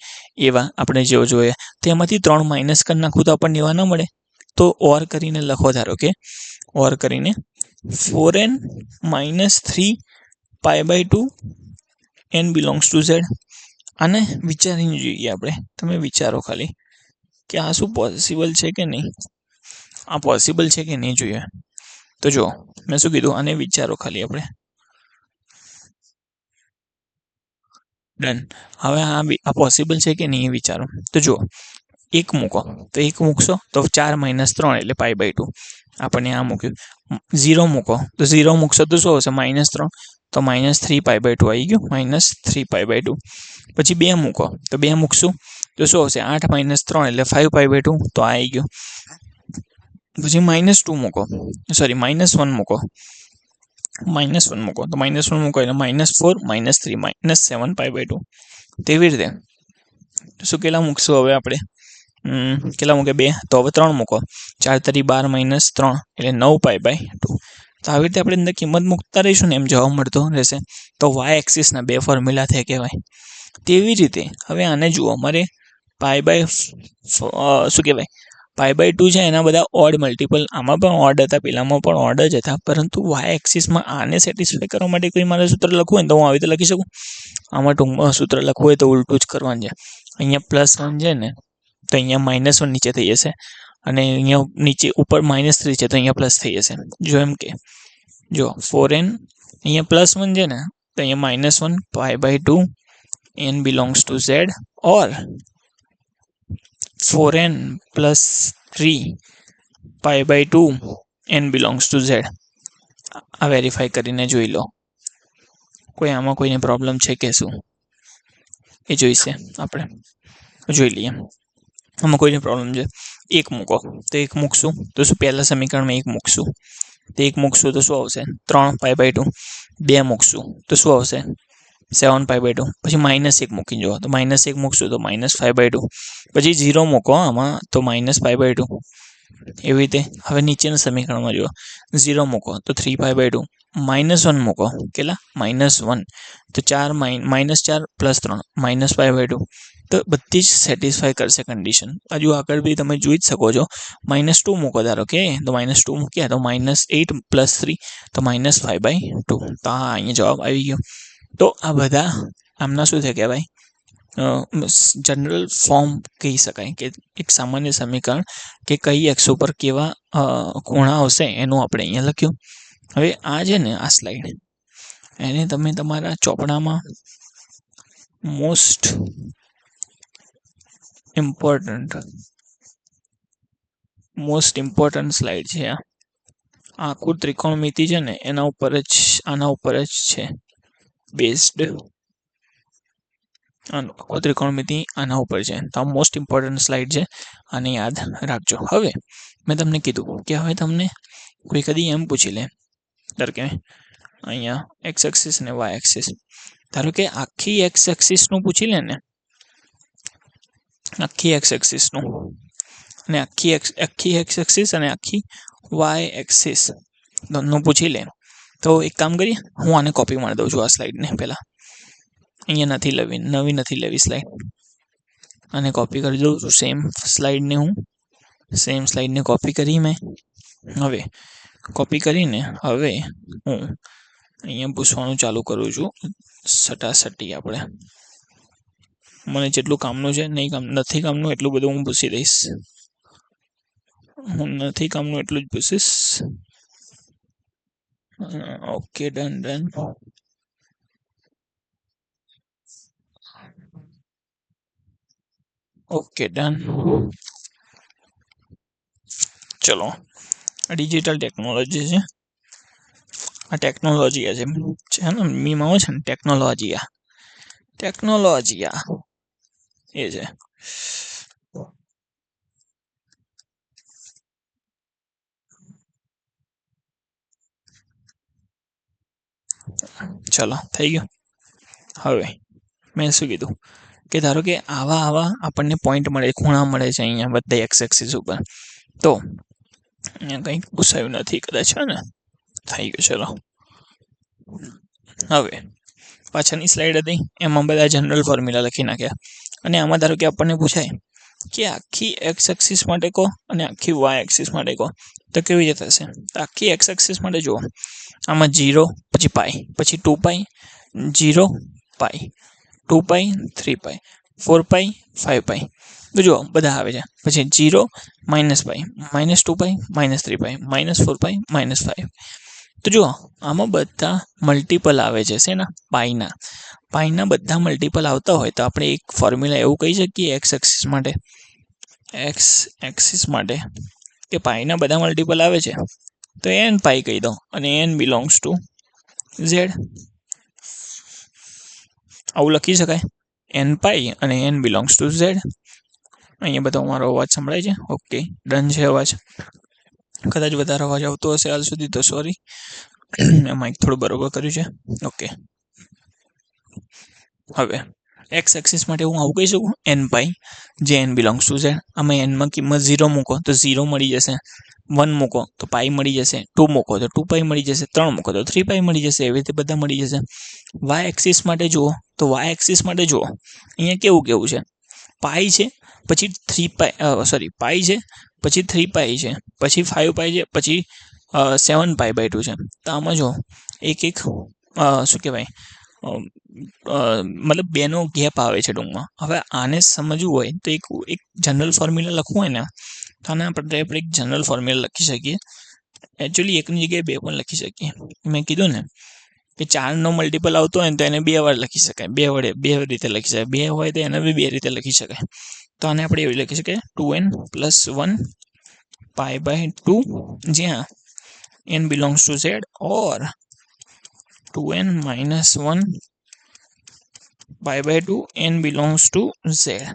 એવા આપણે જેવો જોઈએ, તો એમાંથી 3 માઇનસ કરી નાખું તો આપણને એવા ન મળે. તો ઓર કરીને લખો, ધારો કે ઓર કરીને 4n - 3π/2 n belongs two z. આને વિચારીને જોઈએ આપણે. તમે વિચારો ખાલી કે આ શું પોસિબલ છે કે નહીં, આ પોસિબલ છે કે નહીં જોઈએ. તો જો મેં શું કીધું, આને વિચારો ખાલી આપણે. ડન. હવે આ પોસિબલ છે કે નહીં એ વિચારો. તો જુઓ 1 મૂકો તો 1 મૂકશો તો 4 - 3 એટલે π/2 આપણને આ મૂક્યું. 0 મૂકો તો 0 મૂકશો તો શું આવશે? -3 તો -3π/2 આવી ગયું, -3π/2. પછી 2 મૂકો તો 2 મૂકશું તો શું આવશે? 8 - 3 એટલે 5π/2, તો આ આવી ગયું. પછી -2 મૂકો, સોરી -1 મૂકો, -1 મૂકો તો -1 મૂકો એટલે -4 - 3 -7π/2. તેવી રીતે શું કેટલા મૂકશું હવે આપણે? કેટલા મૂકે? 2. તો હવે 3 મૂકો, 4 × 12 - 3 એટલે 9π/2. તો આવી રીતે આપણે અંદર કિંમત મૂકતા રહીશું ને એમ જવાબ મળતો રહેશે. તો વાય એક્સિસના 2 ફોર્મ્યુલા થાય કહેવાય. તેવી રીતે હવે આને જુઓ, અમારે શું કહેવાય π/2 છે એના બધા ઓડ મલ્ટિપલ, આમાં પણ ઓડ હતા, પેલામાં પણ ઓડ જ હતા, પરંતુ વાય એક્સિસમાં આને સેટિસ્ફાય કરવા માટે કોઈ મારે સૂત્ર લખવું હોય ને તો હું આવી રીતે લખી શકું. આમાં ટૂંકમાં સૂત્ર લખવું હોય તો ઉલટું જ કરવાનું છે. અહીંયા +1 છે ને તો અહીંયા -1 નીચે થઈ જશે, અને અહીંયા નીચે ઉપર -3 છે તો અહીંયા પ્લસ થઈ જશે. જો એમ કે જો 4n અહીંયા +1 છે ને તો અહીંયા -1 π/2 n બિલોંગ્સ ટુ z, ઓર 4n + 3 π/2 n belongs two z. આ વેરીફાઈ કરીને જોઈ લો. આમાં કોઈને પ્રોબ્લેમ છે કે શું એ જોઈશે, આપણે જોઈ લઈએ. આમાં કોઈને પ્રોબ્લેમ છે? 1 મૂકો તો 1 મૂકશું તો શું? પહેલા સમીકરણમાં 1 મૂકશું તો 1 મૂકશું તો શું આવશે? 3π/2. 2 મૂકશું તો શું આવશે? 7π/2. પછી -1 મૂકી જુઓ તો -1 મૂકશું તો -5/2. પછી 0 મૂકો આમાં તો -π/2. એવી રીતે હવે નીચેના સમીકરણમાં જુઓ, 0 મૂકો તો 3π/2, -1 મૂકો કેટલા? -1 તો 4 + 3 -π/2. તો બધી જ સેટિસ્ફાય કરશે કન્ડિશન. હજુ આગળ બી તમે જોઈ જ શકો છો. -2 મૂકો, ધારો કે તો -2 મૂક્યા તો -8 + 3 તો -5/2. તો આ અહીંયા જવાબ આવી ગયો. તો આ બધા આમના શું છે કહેવાય? જનરલ ફોર્મ કહી શકાય કે એક સામાન્ય સમીકરણ કે કઈ એક્સ ઉપર કેવા ખૂણા આવશે એનું આપણે અહીંયા લખ્યું. હવે આ છે ને આ સ્લાઇડ એને તમે તમારા ચોપડામાં મોસ્ટ ઇમ્પોર્ટન્ટ સ્લાઇડ છે. આ આખું ત્રિકોણમિતિ છે ને એના ઉપર જ આના ઉપર જ છે બેઝડ. આખો ત્રિકોણમિતિ આના ઉપર છે તો આ મોસ્ટ ઇમ્પોર્ટન્ટ સ્લાઇડ છે, આને યાદ રાખજો. હવે મેં તમને કીધું કે હવે તમને કોઈ કદી એમ પૂછી લે ધારો કે અહીંયા એક્સ એક્સિસ ને વાય એક્સિસ, ધારો કે આખી એક્સ એક્સિસનું પૂછી લે ને, આખી એક્સ એક્સિસનું અને આખી એક્સ એક્સિસ અને આખી વાય એક્સિસ નું પૂછી લે તો એક કામ કરીએ, હું આને કોપી મારી દઉં છું આ સ્લાઇડને. પહેલાં અહીંયા નથી લેવી, નવી નથી લેવી સ્લાઇડ, આને કોપી કરી દઉં છું. સેમ સ્લાઇડને કોપી કરી મેં. હવે કોપી કરીને હવે હું અહીંયા પૂછવાનું ચાલુ કરું છું સટાસટી. આપણે મને જેટલું કામનું છે નથી કામનું એટલું બધું હું પૂછી દઈશ. હું નથી કામનું એટલું જ પૂછીશ. Okay, done. Okay, done. ચલો, ડિજિટલ ટેકનોલોજી છે. આ ટેકનોલોજી છે ને મીમાં આવે છે ને ટેકનોલોજી એ છે. ચલો, થઈ ગયું. હવે મેં શું કીધું કે ધારો કે આવા આપણને પોઈન્ટ મળે, ખૂણા મળે છે અહીંયા બધા એક્સ એક્સિસ ઉપર. તો અહીંયા કંઈક પૂછાયું નથી કદાચ, ને થઈ ગયું. ચલો, હવે પાછળની સ્લાઇડ હતી એમાં બધા જનરલ ફોર્મ્યુલા લખી નાખ્યા. અને આમાં ધારો કે આપણને પૂછાય કે આખી એક્સ એક્સિસ માટે કહો અને આખી વાય એક્સિસ માટે કહો તો કેવી રીતે થશે. આખી એક્સ એક્સિસ માટે જુઓ, આમાં 0 પછી પાઈ પછી 2π 0 પાઈ 2π 3π 4π 5π તો જુઓ બધા આવે છે. પછી 0 - π -2π -3π -4π -5 તો જુઓ આમાં બધા મલ્ટિપલ આવે છે શેના, પાઈના બધા મલ્ટિપલ આવતા હોય તો આપણે એક ફોર્મ્યુલા એવું કહી શકીએ એક્સ એક્સિસ માટે કે પાઈના બધા મલ્ટિપલ આવે છે તો n પાઈ કહી દો અને n બિલોંગ્સ ટુ ઝેડ. આવું લખી શકાય, n પાઈ અને n બિલોંગ્સ ટુ ઝેડ. અહીંયા બધો મારો અવાજ સંભળાય છે? ઓકે, ડન છે અવાજ. કદાચ વધારે અવાજ આવતો હશે હાલ સુધી તો સોરી, મેં માઇક થોડું બરોબર કર્યું છે. ઓકે, હવે એક્સ એક્સિસ માટે હું આવું કહી શકું n પાઈ જે n બિલોંગ્સ ટુ ઝેડ. આમાં એનમાં કિંમત 0 મૂકો તો 0 મળી જશે, 1 મૂકો તો પાઈ મળી જશે, 2 મૂકો તો 2π મળી જશે, 3 મૂકો તો 3π મળી જશે. એવી રીતે બધા મળી જશે. વાય એક્સિસ માટે જુઓ તો અહીંયા કેવું છે, પાઈ છે પછી 3π પાઈ છે પછી 3π છે પછી 5π છે પછી 7π/2 છે. તો આમાં જો એક શું કહેવાય મતલબ બેનો ગેપ આવે છે ટૂંકમાં. હવે આને સમજવું હોય તો એક જનરલ ફોર્મ્યુલા લખવું હોય ને તો આને આપણે એક જનરલ ફોર્મ્યુલા લખી શકીએ. એકચ્યુઅલી એકની જગ્યાએ 2 પણ લખી શકીએ. મેં કીધું ને કે 4નો મલ્ટિપલ આવતો હોય ને તો એને 2 વાર લખી શકાય, 2 રીતે લખી શકાય, 2 હોય તો એને બી 2 રીતે લખી શકાય. તો આને આપણે એવી લખી શકીએ 2n + 1 π/2 જ્યાં n belongs to Z or 2n - 1 π/2 n belongs to Z.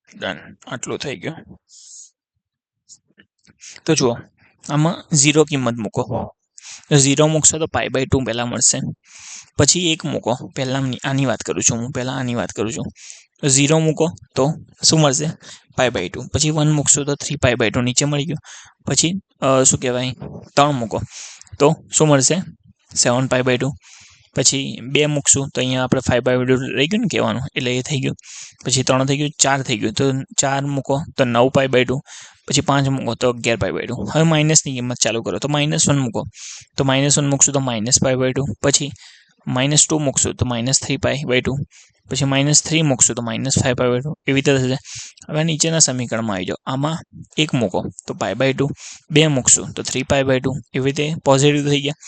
Done, આટલું થઈ ગયું. તો જુઓ આમાં 0 કિંમત મૂકો તો 0 મૂકશો તો π/2 પહેલાં મળશે. પછી 1 મૂકો, પહેલાં આની વાત કરું છું હું, 0 મૂકો તો શું મળશે, π/2. પછી 1 મૂકશો તો 3π/2 નીચે મળી ગયું. પછી શું કહેવાય 3 મૂકો તો શું મળશે, 7π/2. પછી 2 મૂકશું તો અહીંયા આપણે 5/2 રહી ગયું ને કહેવાનું, એટલે એ થઈ ગયું. પછી 3 થઈ ગયું, 4 થઈ ગયું તો 4 મૂકો તો 9π/2. પછી 5 મૂકો તો 11 π/2. હવે માઇનસની કિંમત ચાલુ કરો તો -1 મૂકો તો -1 મૂકશું તો -π/2. પછી -2 મૂકશું તો -3π/2. પછી -3 મૂકશું તો -5π/2. એવી રીતે થશે. હવે નીચેના સમીકરણમાં આવી જાઓ. આમાં 1 મૂકો તો π/2, 2 મૂકશું તો 3π/2. એવી રીતે પોઝિટિવ થઈ ગયા.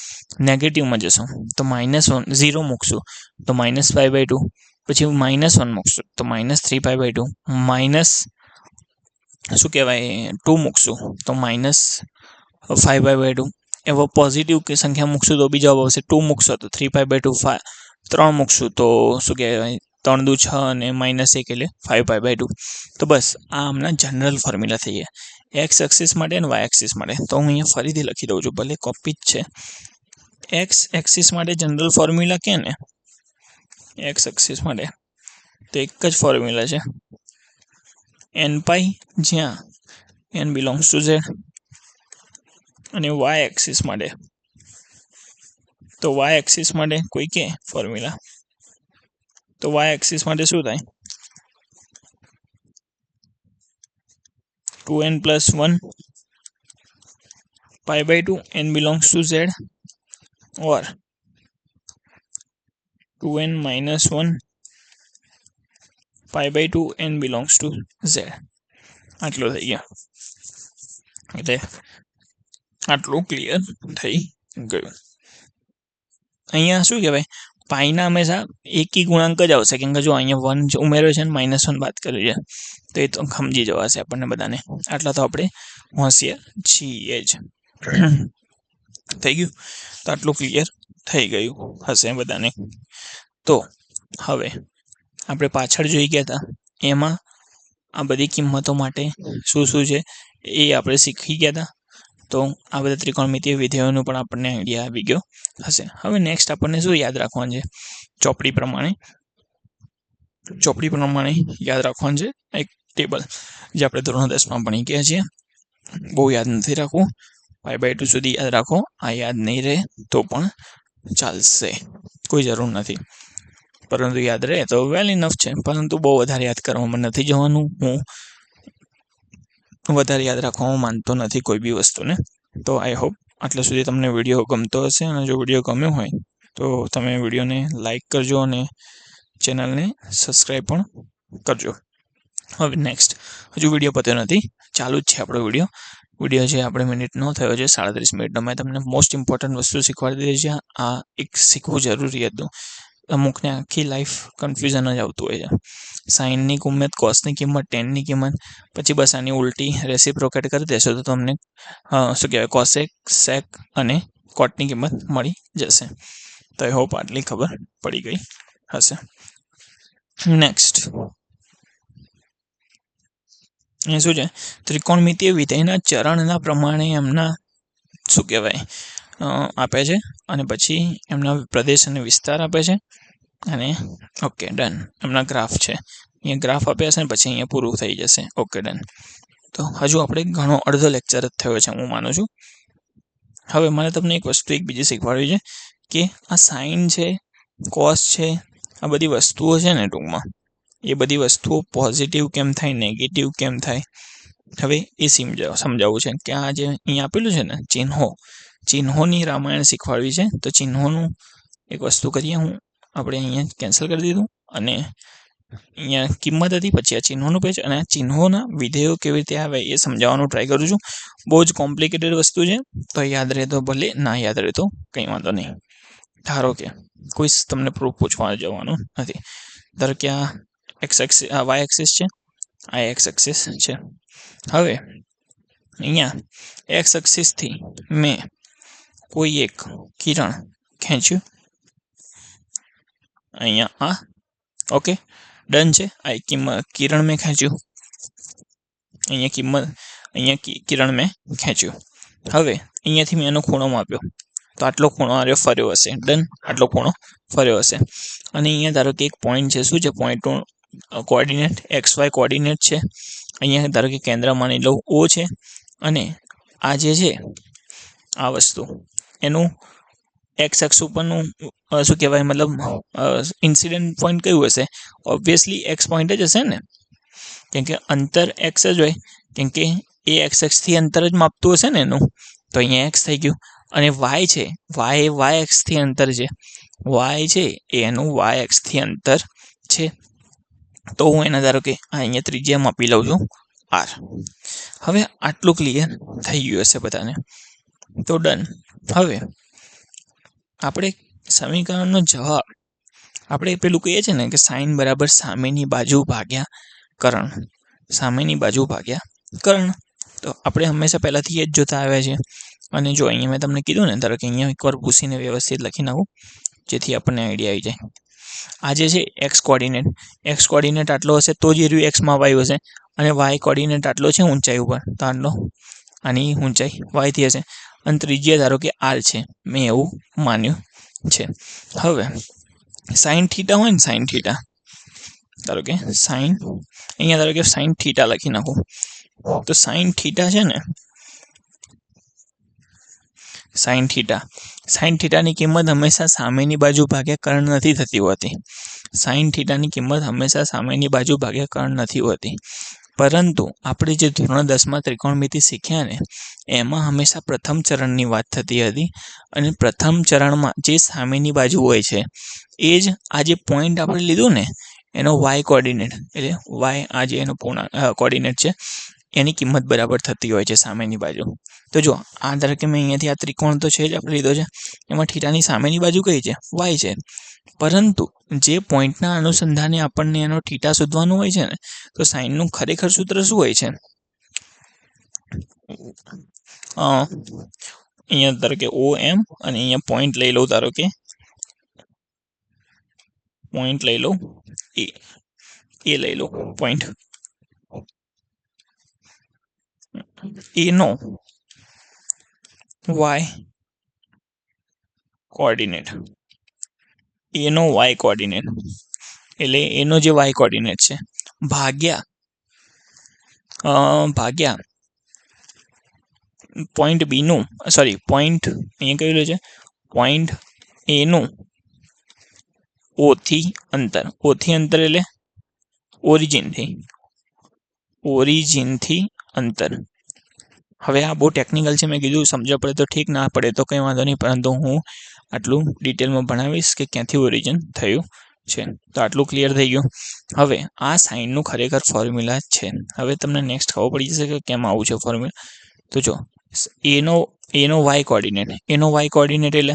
નેગેટિવમાં જશું તો -0 મૂકશું તો -π/2. પછી -1 મૂકશું તો -3π/2. માઇનસ શું કહેવાય 2 મૂકશું તો -5π/2. એવો પોઝિટિવ કે સંખ્યા મૂકશું તો બી જવાબ આવશે. 2 મૂકશો તો 3π/2. 3 મૂકશું તો શું કહેવાય 3 દુ 6 અને -1 એટલે 5π/2. તો બસ આ આમના જનરલ ફોર્મ્યુલા થઈ ગયા એક્સ એક્સિસ માટે અને વાય એક્સિસ માટે. તો હું અહીંયા ફરીથી લખી દઉં છું, ભલે કોપી જ છે. એક્સ એક્સિસ માટે જનરલ ફોર્મ્યુલા કે ને એક્સ એક્સિસ માટે તો એક જ ફોર્મ્યુલા છે n π, જ્યાં n બિલોંગ્સ ટુ z. અને વાય એક્સિસ માટે તો વાય એક્સિસ માટે કોઈ કે ફોર્મ્યુલા તો વાય એક્સિસ માટે શું થાય 2n + 1 π/2 n belongs to z or 2n - 1 π/2 n belongs to z. આટલો થઈ ગયો એટલે આટલું ક્લિયર થઈ ગયું. અહીંયા શું કહેવાય પાઈના હંમેશા એકી ગુણાંક જ આવશે, કેમ કે જો અહીંયા 1 ઉમેર્યો છે અને -1 બાદ કર્યું છે તો એ તો સમજી જવાશે આપણને બધાને. આટલા તો આપણે હોશિયાર છીએ જ. થઈ ગયું તો આટલું ક્લિયર થઈ ગયું હશે બધાને. તો હવે આપણે પાછળ જોઈ ગયા હતા એમાં આ બધી કિંમતો માટે શું શું છે એ આપણે શીખી ગયા હતા. તો આ બધા ત્રિકોણમિતિય વિધેયોનું પણ આપણને આઈડિયા આવી ગયો હશે. હવે નેક્સ્ટ આપણને શું યાદ રાખવાનું છે ચોપડી પ્રમાણે યાદ રાખવાનું છે એક ટેબલ જે આપણે ધોરણ 10માં ભણી ગયા છીએ. બહુ યાદ નથી રાખવું, π/2 સુધી યાદ રાખો. આ યાદ નહીં રહે તો પણ ચાલશે, કોઈ જરૂર નથી, પરંતુ યાદ રહે તો વેલ ઇનફ છે. પરંતુ બહુ વધારે યાદ કરવામાં નથી જવાનું. હું વધારે યાદ રાખવામાં માનતો નથી કોઈ બી વસ્તુને. તો આઈ હોપ આટલા સુધી તમને વિડીયો ગમતો હશે, અને જો વિડીયો ગમ્યો હોય તો તમે વિડીયોને લાઈક કરજો અને ચેનલને સબસ્ક્રાઈબ પણ કરજો. હવે નેક્સ્ટ હજુ વિડીયો પત્યો નથી, ચાલુ જ છે આપણો વિડીયો છે. આપણે મિનિટનો થયો છે 37 મિનિટનો. મેં તમને મોસ્ટ ઇમ્પોર્ટન્ટ વસ્તુ શીખવાડી દીધી છે. આ એક શીખવું જરૂરી હતું. અમુકને આખી લાઈફ કન્ફ્યુઝન જ આવતું હોય છે. સાઇનની કિંમત, કોસની કિંમત, ટેનની કિંમત, પછી બસ આની ઉલટી રેસિપ્રોકેટ કરી દેશો તો તમને શું કહેવાય કોસેક, સેક અને કોટની કિંમત મળી જશે. તો આઈ હોપ આટલી ખબર પડી ગઈ હશે. નેક્સ્ટ એ શું છે ત્રિકોણમિતિય વિધેયના ચરણના પ્રમાણે એમના શું કહેવાય આપે છે, અને પછી એમના પ્રદેશ અને વિસ્તાર આપે છે. અને ઓકે ડન, એમના ગ્રાફ છે, અહીંયા ગ્રાફ આપ્યા છે ને પછી અહીંયા પૂરું થઈ જશે. Okay done. તો હજુ આપણે ઘણો અડધો લેક્ચર જ થયો છે હું માનું છું. હવે મને તમને એક વસ્તુ એક બીજી શીખવાડવી છે કે આ સાઇન છે, કોસ છે, આ બધી વસ્તુઓ છે ને ટૂંકમાં એ બધી વસ્તુઓ પોઝિટિવ કેમ થાય, નેગેટિવ કેમ થાય, હવે એ સમજાવવું છે. કે આ જે અહીંયા આપેલું છે ને ચિહ્નોની રામાયણ શીખવાડવી છે. તો ચિહ્નોનું એક વસ્તુ કરીએ. આપણે અહીંયા કેન્સલ કરી દીધું અને અહીંયા કિંમત હતી, પછી આ ચિહ્નોનું પેજ અને આ ચિહ્નોના વિધેયો કેવી રીતે આવે એ સમજાવવાનું ટ્રાય કરું છું. બહુ જ કોમ્પ્લિકેટેડ વસ્તુ છે, તો યાદ રહે તો ભલે, ના યાદ રહે તો કંઈ વાંધો નહીં. ધારો કે કોઈ તમને પ્રૂફ પૂછવા જવાનું નથી. ધારો કે આ આ વાય એક્સિસ છે, આ એક્સ એક્સિસ છે. હવે અહીંયા એક્સ એક્સિસથી મેં કોઈ એક કિરણ ખેંચ્યું અહીંયા આ. ઓકે ડન છે. આ એક કિરણ મેં ખેંચ્યું, અહીંયા કિરણ મેં ખેંચ્યું. હવે અહીંયાથી મેં એનો ખૂણો માપ્યો તો આટલો ખૂણો આર્યો ફર્યો હશે. ડન, આટલો ખૂણો ફર્યો હશે. અને અહીંયા ધારો કે એક પોઈન્ટ છે. શું છે પોઈન્ટનું કોઓર્ડિનેટ XY કોઓર્ડિનેટ છે. અહીંયા ધારો કે કેન્દ્ર માની લઉં O છે, અને આ જે છે આ વસ્તુ એનું એક્સ એક્સ ઉપરનું શું કહેવાય મતલબ ઇન્સિડન્ટ પોઈન્ટ કયું હશે? ઓબ્વિયસલી એક્સ પોઈન્ટ જ હશે ને, કેમ કે અંતર એક્સ જ હોય. કેમ કે એ એક્સ એક્સથી અંતર જ માપતું હશે ને એનું, તો અહીંયા એક્સ થઈ ગયું. અને વાય છે, વાય એ વાય એક્સથી અંતર છે, વાય છે એ એનું વાય એક્સથી અંતર છે. તો હું એના ધારો કે અહીંયા ત્રિજ્યા માપી લઉં છું આર. હવે આટલું ક્લિયર થઈ ગયું હશે બધાને, તો ડન. હવે આપણે સમીકરણનો જવાબ આપણે પેલું કહીએ છીએ ને કે સાઈન બરાબર સામેની બાજુ ભાગ્યા કર્ણ, સામેની બાજુ ભાગ્યા કર્ણ. તો આપણે હંમેશા પહેલાંથી એ જ જોતા આવ્યા છીએ. અને જો અહીંયા મેં તમને કીધું ને, ધારો કે અહીંયા એકવાર પૂછીને વ્યવસ્થિત લખી નાખું જેથી આપણને આઈડિયા આવી જાય. આ જે છે એક્સ કોર્ડિનેટ આટલો હશે તો જ એ એક્સમાં વાય હશે, અને વાય કોર્ડિનેટ આટલો છે ઊંચાઈ ઉપર, તો આટલો આની ઊંચાઈ વાયથી હશે. અને ત્રિજ્યા ધારો કે આર છે, મેં એવું માન્યું છે. હવે સાઈન થીટા હોય ને, સાઈન થીટા ધારો કે સાઈન, અહીંયા ધારો કે સાઈન થીટા લખી નાખું, તો સાઈન થીટા છે ને, સાઈન થીટાની કિંમત હંમેશા સામેની બાજુ ભાગ્યા કર્ણ નથી થતી હોતી. સાઈન થીટાની કિંમત હંમેશા સામેની બાજુ ભાગ્યા કર્ણ નથી હોતી. પરંતુ આપણે જે ધોરણ 10માં ત્રિકોણમિતિ શીખ્યા ને, એમાં હંમેશા પ્રથમ ચરણની વાત થતી હતી. અને પ્રથમ ચરણમાં જે સામેની બાજુ હોય છે એ જ આ જે પોઈન્ટ આપણે લીધું ને એનો વાય કોર્ડિનેટ, એટલે વાય આ જે એનો કોર્ડિનેટ છે એની કિંમત બરાબર થતી હોય છે સામેની બાજુ. તો જો આ ધારો કે મેં અહીંયાથી આ ત્રિકોણ તો છે જ આપણે લીધો છે, એમાં થીટાની સામેની બાજુ કઈ છે? વાય છે. પરંતુ જે પોઈન્ટના અનુસંધાને આપણને એનો થીટા શોધવાનું હોય છે ને, તો સાઈનનું ખરેખર સૂત્ર શું હોય છે? અહીંયા ધારો કે ઓ એમ, અને અહીંયા પોઈન્ટ લઈ લઉં, ધારો કે પોઈન્ટ લઈ લઉં એ લઈ લઉં પોઈન્ટ એનો વાય કોર્ડિનેટ, એનો વાય કોર્ડિનેટ એટલે એનો જે વાય કોર્ડિનેટ છે ભાગ્યા પોઈન્ટ બીનું, સોરી પોઈન્ટ અહીંયા કહેલું છે પોઈન્ટ એનું ઓથી અંતર, ઓથી અંતર એટલે ઓરિજિનથી અંતર. હવે આ બહુ ટેકનિકલ છે, મેં કીધું સમજવા પડે તો ઠીક, ના પડે તો કંઈ વાંધો નહીં, પરંતુ હું આટલું ડિટેલમાં ભણાવીશ કે ક્યાંથી ઓરિજિન થયું છે. તો આટલું ક્લિયર થઈ ગયું. હવે આ સાઈનનું ખરેખર ફોર્મ્યુલા છે. હવે તમને નેક્સ્ટ ખબર પડી જશે કે કેમ આવું છે ફોર્મ્યુલા. તો જો એનો વાય કોર્ડિનેટ, એટલે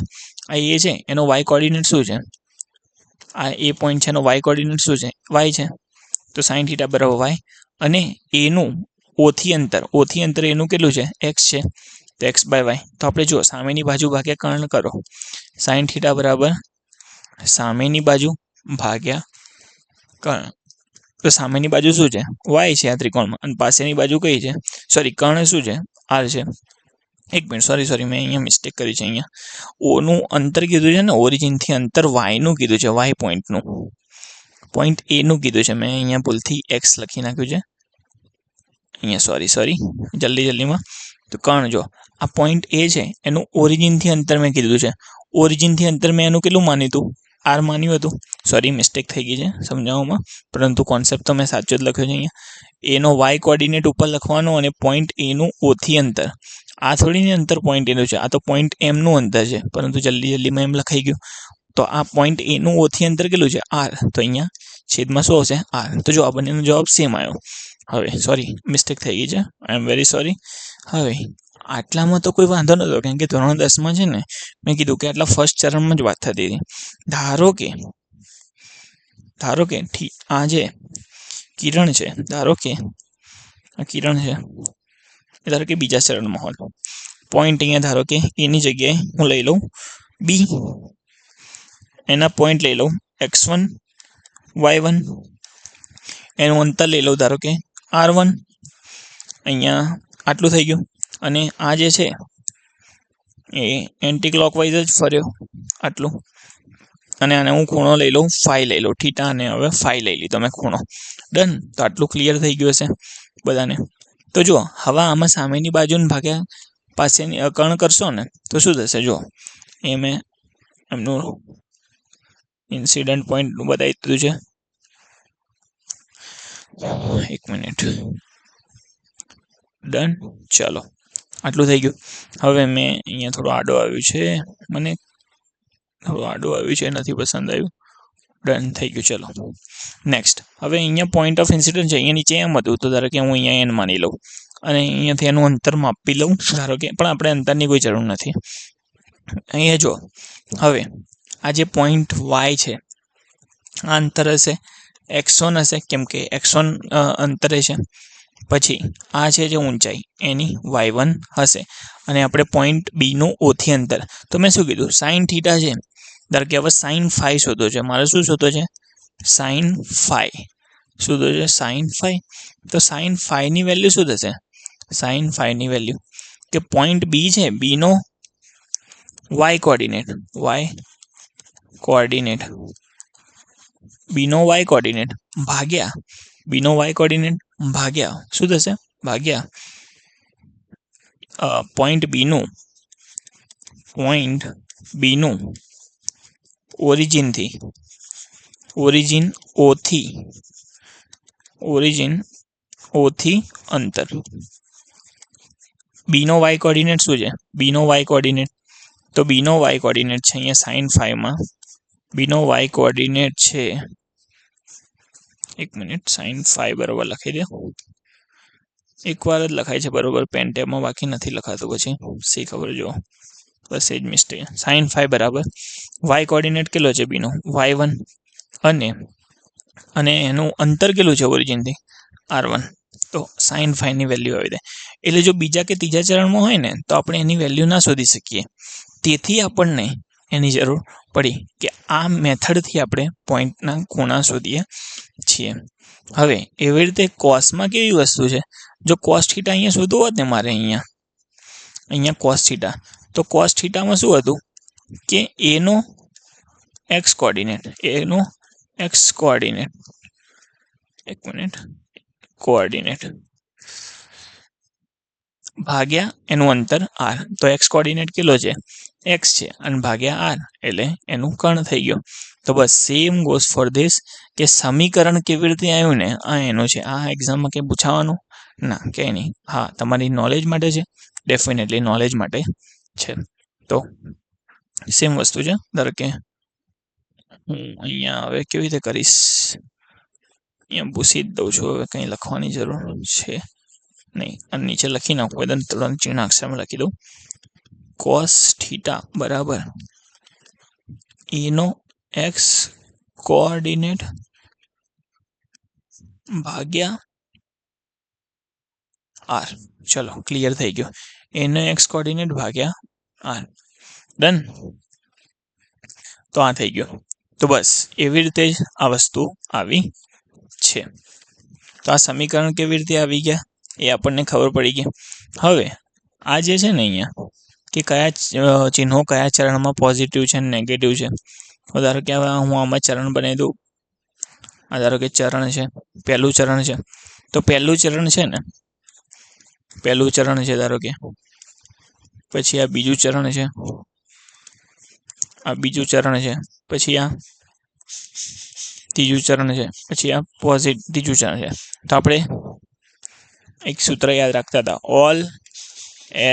આ એ છે, એનો વાય કોર્ડિનેટ શું છે? આ એ પોઈન્ટ છે, એનો વાય કોર્ડિનેટ શું છે? વાય છે. તો સાઈન થીટા બરાબર વાય, અને એનું ઓથી અંતર એનું કેટલું છે? એક્સ છે. તો એક્સ બાય વાય. તો આપણે જો સામેની બાજુ ભાગ્યા કર્ણ કરો, સાઈન થીટા બરાબર સામેની બાજુ ભાગ્યા કર્ણ. તો સામેની બાજુ શું છે? વાય છે આ ત્રિકોણમાં, અને પાસેની બાજુ કઈ છે? સોરી, કર્ણ શું છે? આર છે. એક મિનિટ, સોરી મેં અહીંયા મિસ્ટેક કરી છે. અહીંયા ઓનું અંતર કીધું છે ને, ઓરિજિનથી અંતર વાયનું કીધું છે, વાય પોઈન્ટનું, પોઈન્ટ એનું કીધું છે. મેં અહીંયા ભૂલથી એક્સ લખી નાખ્યું છે અહીંયા, સોરી જલ્દીમાં. તો કર્ણ જો આ પોઈન્ટ એ છે એનું ઓરિજિનથી અંતર મેં કીધું છે. ઓરિજિનથી અંતર મેં એનું કેટલું માન્યું હતું? આર માન્યું હતું. સોરી, મિસ્ટેક થઈ ગઈ છે સમજાવવામાં, પરંતુ કોન્સેપ્ટ તો મેં સાચો જ લખ્યો છે. અહીંયા એનો વાય કોર્ડિનેટ ઉપર લખવાનો, અને પોઈન્ટ એનું ઓથી અંતર, આ થોડીને અંતર પોઈન્ટ એનું છે, આ તો પોઈન્ટ એમનું અંતર છે, પરંતુ જલ્દીમાં એમ લખાઈ ગયું. તો આ પોઈન્ટ એનું ઓથી અંતર કેટલું છે? આર. તો અહીંયા છેદમાં શું હશે? આર. તો જો આ બંનેનો જવાબ સેમ આવ્યો. હવે સોરી, મિસ્ટેક થઈ ગઈ છે, આઈ એમ વેરી સોરી. હવે આટલામાં તો કોઈ વાંધો નહોતો, કેમ કે ધોરણ 10માં છે ને મેં કીધું કે આટલા ફર્સ્ટ ચરણમાં જ વાત થતી હતી. ધારો કે આ જે કિરણ છે, ધારો કે બીજા ચરણમાં હોય, પોઈન્ટ અહીંયા ધારો કે એની જગ્યાએ હું લઈ લઉં બી, એના પોઈન્ટ લઈ લઉં x1 y1, એનું અંતર લઈ લઉં ધારો કે r1. અહીંયા આટલું થઈ ગયું. અને આ જે છે એ એન્ટી ક્લોકવાઇઝ જ ફર્યો આટલું. અને આને હું ખૂણો લઈ લઉં ફાઈ લઈ લઉં, થીટા, અને હવે ફાઈ લઈ લીધો મેં ખૂણો. ડન. તો આટલું ક્લિયર થઈ ગયું હશે બધાને. તો જુઓ, હવે આમાં સામેની બાજુને ભાગ્યા પાસેની કર્ણ કરશો ને તો શું થશે? જુઓ, એ મેં એમનું ઇન્સિડન્ટ પોઈન્ટનું બતાવી દીધું છે. એક મિનિટ, ડન. ચલો આટલું થઈ ગયું. હવે મેં અહીંયા થોડું આડો આવ્યું છે, મને થોડું આડું આવ્યું છે, નથી પસંદ આવ્યું. ડન થઈ ગયું. ચલો નેક્સ્ટ. હવે અહીંયા પોઈન્ટ ઓફ ઇન્સિડન્ટ છે, અહીંયા નીચે એમ હતું, તો ધારો કે હું અહીંયા એન માની લઉં અને અહીંયાથી એનું અંતર માપી લઉં, ધારો કે, પણ આપણે અંતરની કોઈ જરૂર નથી. અહીંયા જો હવે આ જે પોઈન્ટ વાય છે આ અંતર હશે, x1 હશે, કેમ કે x1 અંતરે છે. પછી આ છે જે ઊંચાઈ એની y1 હશે, અને આપણે પોઈન્ટ બીનું ઓથી અંતર. તો મેં શું કીધું, સાઇન થીટા છે, ધારો કે હવે સાઇન ફાઈ શોધો છે મારે. શું શોધો છે? સાઇન ફાઈ શોધો છે, સાઇન ફાઈ. તો સાઇન ફાઈની વેલ્યુ શું થશે? સાઇન ફાઈની વેલ્યુ કે પોઈન્ટ બી છે, બીનો વાય કોર્ડિનેટ, બીનો વાય કોર્ડિનેટ ભાગ્યા બીનો વાય કોર્ડિનેટ ભાગ્યા શું થશે? ભાગ્યા પોઈન્ટ બીનું ઓરિજિન ઓથી અંતર. બીનો વાય કોર્ડિનેટ શું છે? બીનો વાય કોર્ડિનેટ, તો બીનો વાય કોર્ડિનેટ છે અહીંયા સાઇન ફાઈમાં, બીનો વાય કોર્ડિનેટ છે, એક મિનિટ, સાઇન ફાઈ બરોબર લખી દે, એકવાર જ લખાય છે બરોબર પેન ટેબમાં, બાકી નથી લખાતું, પછી સી ખબર જો બસ એ જ મિસ્ટેક. સાઇન ફાઈ બરાબર વાય કોર્ડિનેટ કેટલો છે બીનો? y1, અને એનું અંતર કેટલું છે ઓરિજિનથી? r1. તો સાઇન ફાઈની વેલ્યુ આવી જાય. એટલે જો બીજા કે ત્રીજા ચરણમાં હોય ને તો આપણે એની વેલ્યુ ના શોધી શકીએ, તેથી આપણને એની જરૂર પડી કે આ મેથડથી આપણે પોઈન્ટના ખૂણા શોધીએ છીએ. હવે એવી રીતે કોસમાં કેવી વસ્તુ છે, જો કોસ થીટા અહીંયા શોધવું હોત ને મારે, અહીંયા કોસ થીટા, તો કોસ થીટામાં શું હતું કે એનો એક્સ કોર્ડિનેટ, એક મિનિટ, કોઓર્ડિનેટ ભાગ્યા એનું અંતર r. તો એક્સ કોર્ડિનેટ કેટલો છે? એક્સ છે, અને ભાગ્યા r એટલે એનું કર્ણ થઈ ગયો. તો બસ સેમ ગોઝ ફોર ધીસ, કે સમીકરણ કેવી રીતે આવ્યું ને આ એનું છે. આ એક્ઝામમાં કંઈ પૂછાવાનું ના, કંઈ નહીં. હા, તમારી નોલેજ માટે છે, ડેફિનેટલી નોલેજ માટે છે. તો સેમ વસ્તુ છે. ધારો કે હું અહીંયા હવે કેવી રીતે કરીશ, અહીંયા ભૂસી જ દઉં છું, હવે કંઈ લખવાની જરૂર છે નહીં, અને નીચે લખી નાખું, એકદમ તુરંત ચીણા અક્ષરમાં લખી દઉં, કોસ થીટા બરાબર એનો એક્સ કોઓર્ડિનેટ ભાગ્યા r. ચલો ક્લિયર થઈ ગયો, એનો એક્સ કોઓર્ડિનેટ ભાગ્યા r. ડન. તો આ થઈ ગયો. તો બસ એવી રીતે જ આ વસ્તુ આવી છે. તો આ સમીકરણ કેવી રીતે આવી ગયા એ આપણને ખબર પડી ગઈ. હવે આ જે છે ને અહીંયા કે કયા ચિહ્નો કયા ચરણમાં પોઝિટિવ છે અને નેગેટિવ છે. ધારો કે હવે હું આમાં ચરણ બનાવી દઉં. આ ધારો કે ચરણ છે, પહેલું ચરણ છે, તો પહેલું ચરણ છે ને, પહેલું ચરણ છે ધારો કે, પછી આ બીજું ચરણ છે, આ બીજું ચરણ છે, પછી આ ત્રીજું ચરણ છે, પછી આ ત્રીજું ચરણ છે. તો આપણે એક સૂત્ર યાદ રાખતા હતા, ઓલ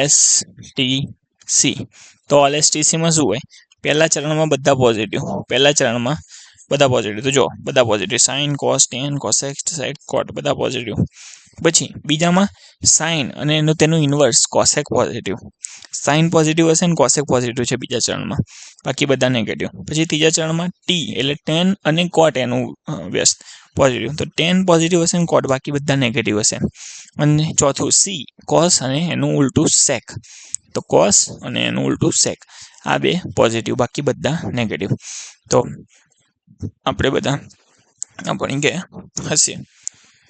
STC. તો ઓલ STCમાં શું હોય? પહેલા ચરણમાં બધા પોઝિટિવ, તો જો બધા positive, sine, cos, tan, cosec, sine, cot બધા પોઝિટિવ. પછી બીજામાં સાઇન અને તેનું inverse cosec positive, sine positive હશે ને કોસેક પોઝિટિવ છે બીજા ચરણમાં, બાકી બધા નેગેટિવ. પછી ત્રીજા ચરણમાં ટી એટલે ટેન અને કોટ એનું વ્યસ્ત પોઝિટિવ, તો ટેન પોઝિટિવ હશે ને કોટ બાકી બધા નેગેટિવ હશે. અને ચોથું સી કોસ અને એનું ઉલટું સેક, તો કોસ અને એનું ઉલટું સેક, આ બે પોઝિટિવ બાકી બધા નેગેટિવ. તો આપણે બધા આપણી કે હશે,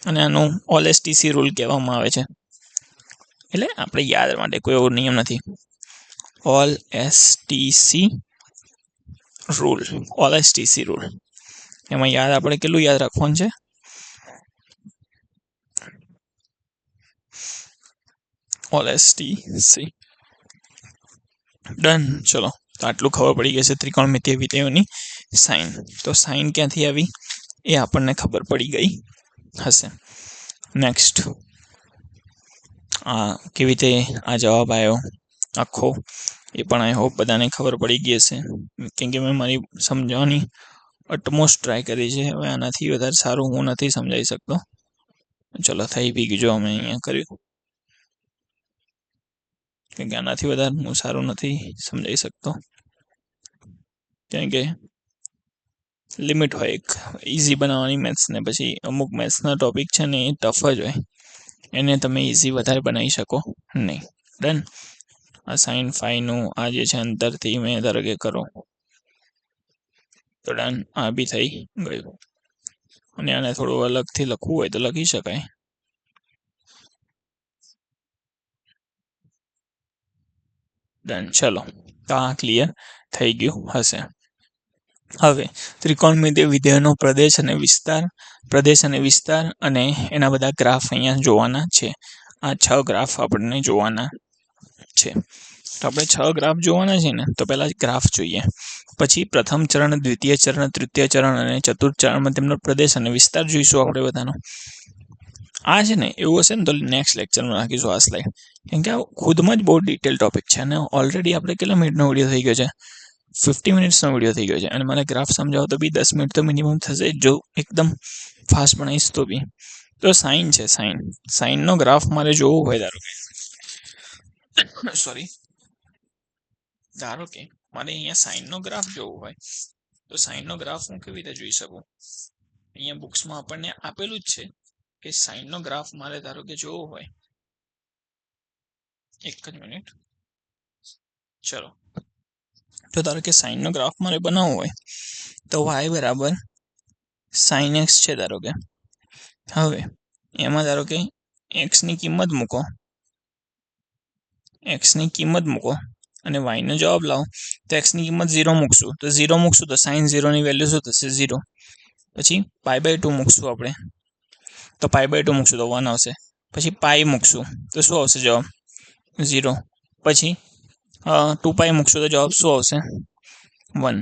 અને આનું ઓલ STC રૂલ કહેવામાં આવે છે. એટલે આપણે યાદ માટે કોઈ એવો નિયમ નથી, ઓલ STC રૂલ, એમાં યાદ આપણે કેટલું યાદ રાખવાનું છે? All STC. ડન. ચલો, તો આટલું ખબર પડી ગઈ છે ત્રિકોણમિતિય વિધેયોની સાઇન. તો સાઇન ક્યાંથી આવી એ આપણને ખબર પડી ગઈ હશે. નેક્સ્ટ આ કેવી રીતે આ જવાબ આવ્યો આખો એ પણ આઈ હોપ બધાને ખબર પડી ગઈ હશે, કેમ કે મેં મારી સમજાવવાની અટમોસ્ટ ટ્રાય કરી છે. હવે આનાથી વધારે સારું હું નથી સમજાવી શકતો. ચલો થઈ બી ગયું, જો અમે અહીંયા કર્યું, કેમ કે આનાથી વધારે હું સારું નથી સમજાવી શકતો, કેમ કે લિમિટ હોય એક ઇઝી બનાવવાની મેથ્સને, પછી અમુક મેથ્સના ટોપિક છે ને એ ટફ જ હોય, એને તમે ઇઝી વધારે બનાવી શકો નહીં. ડન. આ સાઇન ફાઈનું આ જે છે અંતરથી મેં ધારો કે કરો તો ડન, આ બી થઈ ગયું. અને આને થોડું અલગથી લખવું હોય તો લખી શકાય. ડન. ચલો, તો આ ક્લિયર થઈ ગયું હશે. હવે ત્રિકોણમિતિય વિધેયનો પ્રદેશ અને વિસ્તાર અને એના બધા ગ્રાફ અહીંયા જોવાના છે. આ 6 ગ્રાફ આપણને જોવાના છે. તો આપણે 6 ગ્રાફ જોવાના છે ને, તો પહેલા ગ્રાફ જોઈએ, પછી પ્રથમ ચરણ, દ્વિતીય ચરણ, તૃતીય ચરણ અને ચતુર્થ ચરણમાં તેમનો પ્રદેશ અને વિસ્તાર જોઈશું આપણે બધાનો. આ છે ને એવું હશે ને તો નેક્સ્ટ લેક્ચરમાં નાખીશું આ સ્લાઇડ, કેમ કે આ ખુદમાં જ બહુ ડિટેલ ટોપિક છે. અને ઓલરેડી આપણે કેટલા મિનિટનો વિડીયો થઈ ગયો છે? 50 મિનિટ્સનો વિડીયો થઈ ગયો છે. અને મને ગ્રાફ સમજાવો તો બી 10 મિનિટ તો મિનિમમ થશે, જો એકદમ ફાસ્ટ બનાવીશ તો બી. તો સાઇન છે, સાઇનનો ગ્રાફ મારે જોવો હોય, ધારો કે મારે અહીંયા સાઇનનો ગ્રાફ જોવો હોય તો સાઇનનો ગ્રાફ હું કેવી રીતે જોઈ શકું? અહીંયા બુક્સમાં આપણને આપેલું જ છે કે સાઇનનો ગ્રાફ મારે ધારો કે જોવો હોય, એક જ મિનિટ, ચલો, તો ધારો કે સાઇનનો ગ્રાફ મારે બનાવવો હોય તો y બરાબર સાઇન x છે ધારો કે. હવે એમાં ધારો કે એક્સની કિંમત મૂકો અને y નો જવાબ લાવો, તો એક્સની કિંમત 0 મૂકશું તો સાઇન 0ની વેલ્યુ શું થશે? 0. પછી π/2 મૂકશું આપણે, તો π/2 મૂકશું તો 1 આવશે. પછી પાઈ મૂકશું તો શું આવશે જવાબ? 0. પછી 2π મૂકશું તો જવાબ શું આવશે? 1.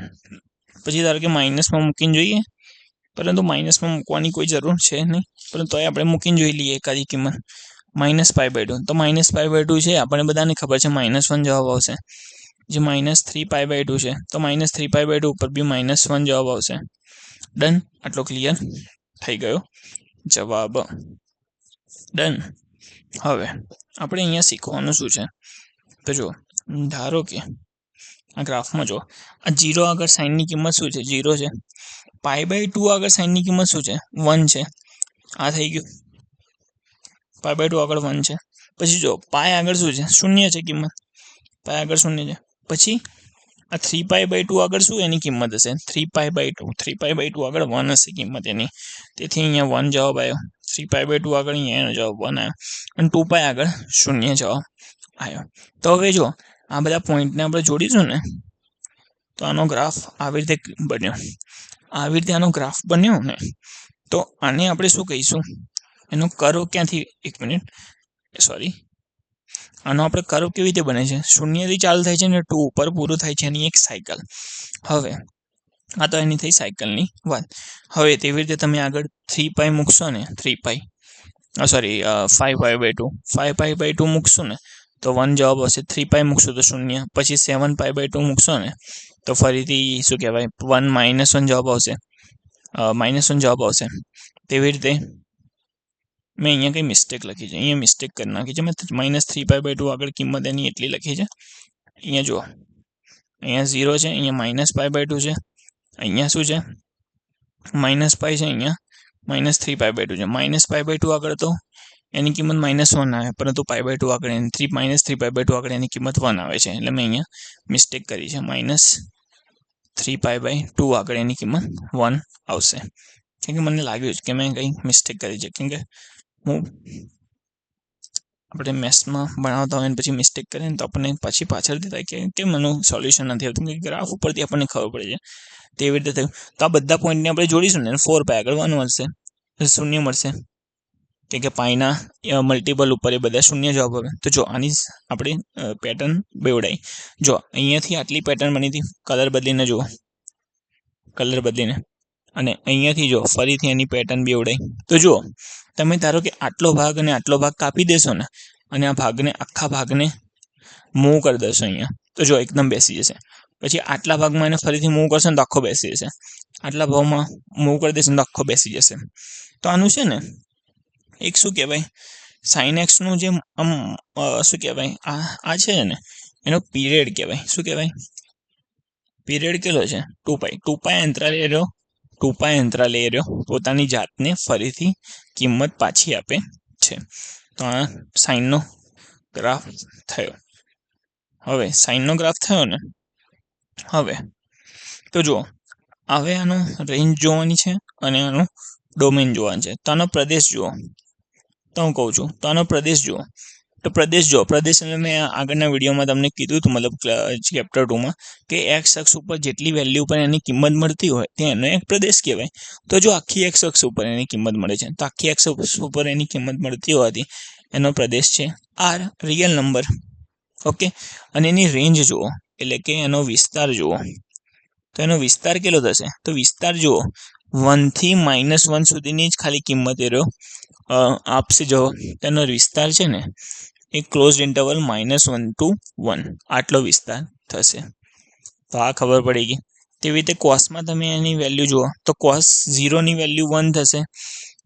પછી ધારો કે માઇનસમાં મૂકીને જોઈએ, પરંતુ માઇનસમાં મૂકવાની કોઈ જરૂર છે નહીં, પરંતુ આપણે મૂકીને જોઈ લઈએ એકાદી કિંમત. -π/2, તો -π/2 છે, આપણને બધાને ખબર છે -1 જવાબ આવશે. જે -3π/2 છે, તો -3π/2 ઉપર બી -1 જવાબ આવશે. ડન. આટલો ક્લિયર થઈ ગયો જવાબ. ડન. હવે આપણે અહીંયા શીખવાનું શું છે? તો જો ધારો કે આ ગ્રાફમાં જો આ 0 આગળ સાઇનની કિંમત શું છે? 0 છે. π/2 આગળ સાઇનની કિંમત શું છે? 1 છે. આ થઈ ગયું. π/2 આગળ 1 છે. પછી જો પાય આગળ શું છે? 0 છે કિંમત. પાય આગળ 0 છે. પછી આ 3π/2 આગળ શું એની કિંમત હશે? 3π/2 આગળ 1 હશે કિંમત એની. તેથી અહીંયા 1 જવાબ આવ્યો. 3π/2 આગળ અહીંયા એનો જવાબ 1 આવ્યો. અને 2π આગળ 0 જવાબ આવ્યો. તો હવે જો આ બધા પોઈન્ટને આપણે જોડીશું ને, તો આનો ગ્રાફ આવી રીતે બન્યો. આવી રીતે આનો ગ્રાફ બન્યો ને, તો આને આપણે શું કહીશું? એનો કર્વ ક્યાંથી, એક મિનિટ, આનો આપણે કર્વ કેવી રીતે બને છે? 0 થી ચાલુ થાય છે ને 2 ઉપર પૂરું થાય છે એની એક સાયકલ. હવે આ તો એની થઈ સાયકલની વાત. હવે તેવી રીતે તમે આગળ 3π મૂકશો ને, 5π/2 મૂકશું ને તો 1 જવાબ આવશે. 3π મૂકશું તો 0. પછી 7π/2 મૂકશો ને તો ફરીથી શું કહેવાય, 1 જવાબ આવશે. -1 જવાબ આવશે. તેવી રીતે મેં અહીંયા કંઈ મિસ્ટેક લખી છે, અહીંયા મિસ્ટેક કરી નાખી છે. મેં -3π/2 આગળ કિંમત એની એટલી લખી છે. અહીંયા જુઓ, અહીંયા 0 છે, અહીંયા -π/2 છે, અહીંયા શું છે? -π છે, અહીંયા -3π/2 છે. -π/2 આગળ તો એની કિંમત -1 આવે, પરંતુ π/2 આગળ -3π/2 આગળ એની કિંમત 1 આવે છે. એટલે મેં અહીંયા મિસ્ટેક કરી છે. -3π/2 આગળ એની કિંમત 1 આવશે. કેમ કે મને લાગ્યું છે કે મેં કંઈ મિસ્ટેક કરી છે, કેમ કે આપણે મેથ્સમાં ભણાવતા હોય ને પછી મિસ્ટેક કરીએ ને તો આપણને પછી પાછળથી થાય કે કેમ એનું સોલ્યુશન નથી આવતું, કે ગ્રાફ ઉપરથી આપણને ખબર પડે છે. તેવી રીતે થયું. તો આ બધા પોઈન્ટને આપણે જોડીશું ને, 4π આગળ 1 મળશે, 0 મળશે, કે પાઈના મલ્ટિપલ ઉપર એ બધા 0 જવાબ આવે. તો જો આની આપણે પેટર્ન બેવડાઈ. જો અહીંયાથી આટલી પેટર્ન બની હતી, કલર બદલીને જુઓ, અને અહીંયાથી જો ફરીથી એની પેટર્ન બેવડાઈ. તો જુઓ તમે ધારો કે આટલો ભાગ અને આટલો ભાગ કાપી દેશો ને, અને આ ભાગને આખા ભાગને મૂવ કરી દેશો અહીંયા, તો જો એકદમ બેસી જશે. પછી આટલા ભાગમાં એને ફરીથી મૂવ કરશો ને તો આખો બેસી જશે. આટલા ભાગમાં મૂવ કરી દેશે તો આખો બેસી જશે. તો આનું છે ને એક શું કહેવાય, સાઇન એક્સનું જે શું કહેવાય, આ છે ને એનો પીરિયડ કહેવાય. શું કહેવાય? પીરિયડ કેટલો છે? 2π. 2π અંતરાલે એ રહ્યો પોતાની જાતને ફરીથી કિંમત પાછી આપે છે. તો આ સાઇનનો ગ્રાફ થયો. હવે સાઇનનો ગ્રાફ થયો ને, હવે તો જુઓ, હવે આનો રેન્જ જોવાની છે અને આનું ડોમેન જોવાનું છે. તો આનો પ્રદેશ જુઓ. તો હું કહું છું, તો આનો પ્રદેશ જુઓ. તો પ્રદેશ જો, પ્રદેશ એટલે મેં આગળના વિડીયોમાં તમને કીધું હતું, મતલબ ચેપ્ટર 2માં, કે એક્સ અક્ષ ઉપર જેટલી વેલ્યુ પર એની કિંમત મળતી હોય તે એનો એક પ્રદેશ કહેવાય. તો જો આખી એક્સ અક્ષ ઉપર એની કિંમત મળે છે, તો આખી એક્સ અક્ષ ઉપર એની કિંમત મળતી હોવાથી એનો પ્રદેશ છે આર, રિયલ નંબર. ઓકે, અને એની રેન્જ જુઓ, એટલે કે એનો વિસ્તાર જુઓ. તો એનો વિસ્તાર કેટલો થશે? તો વિસ્તાર જુઓ, 1 થી -1 સુધીની જ ખાલી કિંમત એ રહ્યો આપશે. જો તેનો વિસ્તાર છે ને એ ક્લોઝ ઇન્ટરવલ -1 to 1 આટલો વિસ્તાર થશે. તો આ ખબર પડી ગઈ. તેવી રીતે કોસમાં તમે એની વેલ્યુ જુઓ, તો cos 0 ની વેલ્યુ 1 થશે,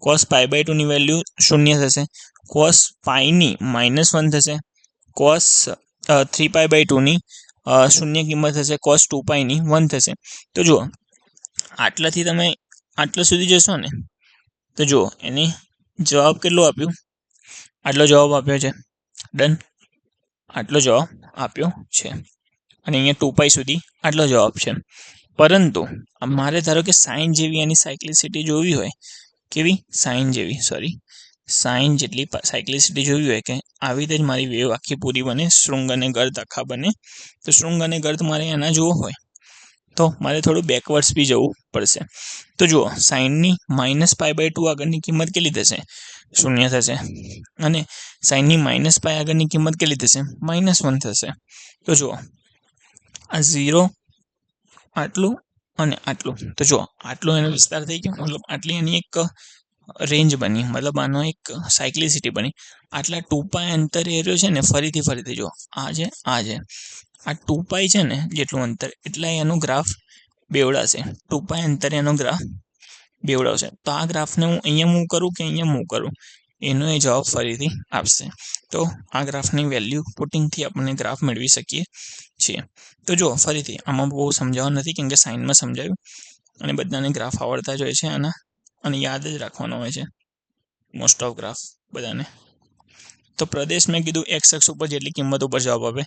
cos π/2 ની વેલ્યુ 0 થશે, cos π ની -1 થશે, cos 3π/2 ની 0 કિંમત થશે, cos 2π ની 1 થશે. તો જુઓ, આટલાથી તમે આટલા સુધી જશો ને, તો જુઓ એની જવાબ કેટલો આપ્યું? આટલો જવાબ આપ્યો છે. ડન, આટલો જવાબ આપ્યો છે. અને અહીંયા 2π સુધી આટલો જવાબ છે. પરંતુ મારે ધારો કે સાઇન જેવી એની સાયક્લિસિટી જોવી હોય, કેવી? સાઇન જેટલી સાયક્લિસિટી જોવી હોય, કે આવી રીતે જ મારી વેવ આખી પૂરી બને, શૃંગ અને ગર્ત આખા બને. તો શૃંગ અને ગર્ત મારે એના જોવો હોય તો મારે થોડું બેકવર્ડ્સ બી જવું પડશે. તો જુઓ, સાઇનની -π/2 આગળની કિંમત કેટલી થશે? 0 થશે. અને સાઇનની -π આગળની કિંમત કેટલી થશે? -1 થશે. તો જુઓ, આ 0, આટલું અને આટલું. તો જુઓ, આટલો એનો વિસ્તાર થઈ ગયો, મતલબ આટલી એની એક રેન્જ બની, મતલબ આનો એક સાયક્લિસિટી બની. આટલા 2π અંતર એરિયો છે ને, ફરીથી જુઓ, આ છે, આ 2π છે ને જેટલું અંતર, એટલા એનો ગ્રાફ બેવડાશે. 2π અંતરે એનો ગ્રાફ બેવડાવશે. તો આ ગ્રાફને હું અહીંયા મૂવ કરું કે અહીંયા મૂવ કરું, એનો એ જવાબ ફરીથી આપશે. તો આ ગ્રાફની વેલ્યુ પુટિંગથી આપણને ગ્રાફ મેળવી શકીએ છીએ. તો જુઓ, ફરીથી આમાં બહુ સમજાવવાનું નથી, કેમ કે સાઇનમાં સમજાવ્યું અને બધાને ગ્રાફ આવડતા જ હોય છે આના, અને યાદ જ રાખવાનો હોય છે મોસ્ટ ઓફ ગ્રાફ બધાને. તો પ્રદેશ મેં કીધું એક્સ અક્ષ ઉપર જેટલી કિંમત ઉપર જવાબ આપે,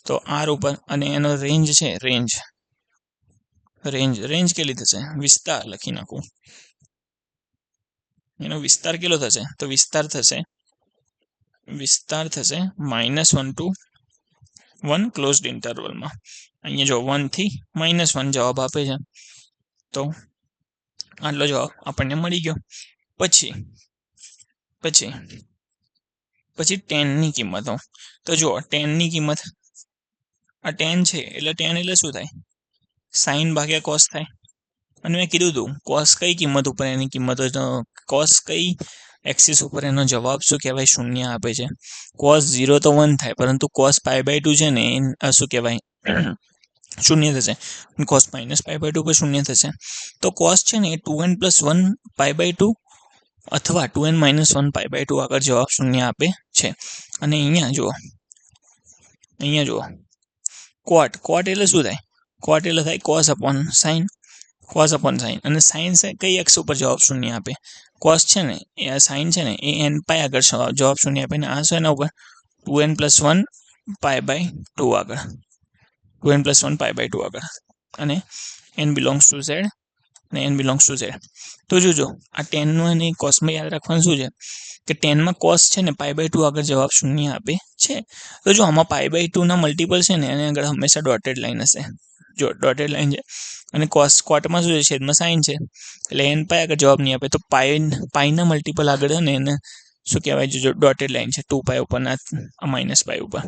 તો આર ઉપર, અને એનો રેન્જ છે, રેન્જ કેટલી થશે? વિસ્તાર લખી નાખું. એનો વિસ્તાર કેટલો થશે? તો વિસ્તાર થશે -1 to 1 ક્લોઝડ ઇન્ટરવલમાં. અહીંયા જો 1 થી -1 જવાબ આપે છે, તો આટલો જવાબ આપણને મળી ગયો. પછી tan ની કિંમતો. તો જુઓ, tan ની કિંમત, આ tan છે, એટલે tan એટલે શું થાય? સાઇન ભાગ્યા કોસ થાય. અને મેં કીધું હતું, કોસ કઈ કિંમત ઉપર એની કિંમત હોય, તો કોસ કઈ એક્સિસ ઉપર એનો જવાબ શું કહેવાય? 0 આપે છે. cos 0 તો 1 થાય, પરંતુ cos π/2 છે ને એ શું કહેવાય? 0 થશે. cos -π/2 પર 0 થશે. તો cos છે ને એ 2n + 1 π/2 અથવા 2n - 1 π/2 આગળ જવાબ 0 આપે છે. અને અહીંયા જુઓ, cot એટલે શું થાય? cot એટલે થાય cos upon sin, અને sin કઈ અક્ષ ઉપર જવાબ 0 આપે? cos છે ને એ sin છે ને એ nπ આગળ જવાબ 0 આપે, ને આ શું એના ઉપર? 2n + 1 π/2 આગળ, 2n + 1 π/2 આગળ, અને n belongs to z, અને n belongs to z. તો જોજો, આ tan નું અને cosમાં યાદ રાખવાનું શું છે, કે tan માં cos છે ને π/2 આગળ જવાબ 0 આપે છે. તો જો આમાં π/2 ના મલ્ટિપલ છે ને એની આગળ હંમેશા ડોટેડ લાઈન હશે. જો ડોટેડ લાઈન છે, અને કોટમાં શું છે? છેદમાં સાઇન છે, એટલે nπ આગળ જવાબ નહીં આપે. તો પાઈ ના મલ્ટિપલ આગળ ને એને શું કહેવાય? જો ડોટેડ લાઈન છે 2π ઉપર ના -π ઉપર,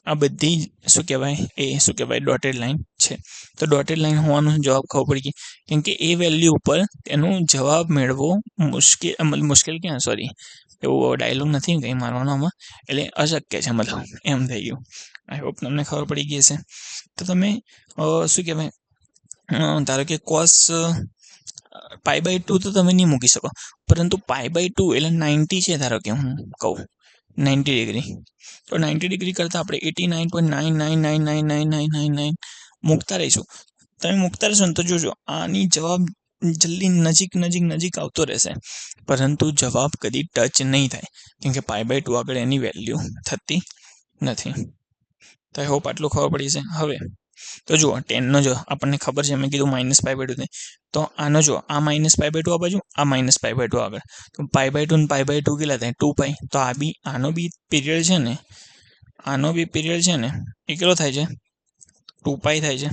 આ બધી શું કહેવાય? ડોટેડ લાઈન છે. તો ડોટેડ લાઈન હોવાનો જવાબ ખબર પડી ગઈ, કેમ કે એ વેલ્યુ ઉપર એનો જવાબ મેળવવો મુશ્કેલ ક્યાં? એવો ડાયલોગ નથી કંઈ મારવાનો આમાં, એટલે અશક્ય છે મતલબ એમ થઈ ગયું. આઈ હોપ તમને ખબર પડી ગઈ હશે. તો તમે શું કહેવાય, ધારો કે કોસ π/2 તો તમે નહીં મૂકી શકો, પરંતુ π/2 એટલે 90 છે ધારો કે હું કહું 90 ડિગ્રી, તો 90 ડિગ્રી કરતાં આપણે 89.9999999 મૂકતા રહીશું. તમે મૂકતા રહેશો ને તો જોજો આની જવાબ જલ્દી નજીક આવતો રહેશે, પરંતુ જવાબ કદી ટચ નહીં થાય, કેમ કે π/2 આગળ એની વેલ્યુ થતી નથી. તો આઈ હોપ આટલું ખબર પડી છે. હવે તો જુઓ 10નો જો આપણને ખબર છે, મેં કીધું -π/2 થાય, તો આનો જો આ -π/2 આ બાજુ, આ -π/2 આગળ, તો π/2 ને π/2 કેટલા થાય? 2π. તો આનો બી પીરિયડ છે ને, આનો બી પીરિયડ છે ને એ કેટલો થાય છે? 2π થાય છે.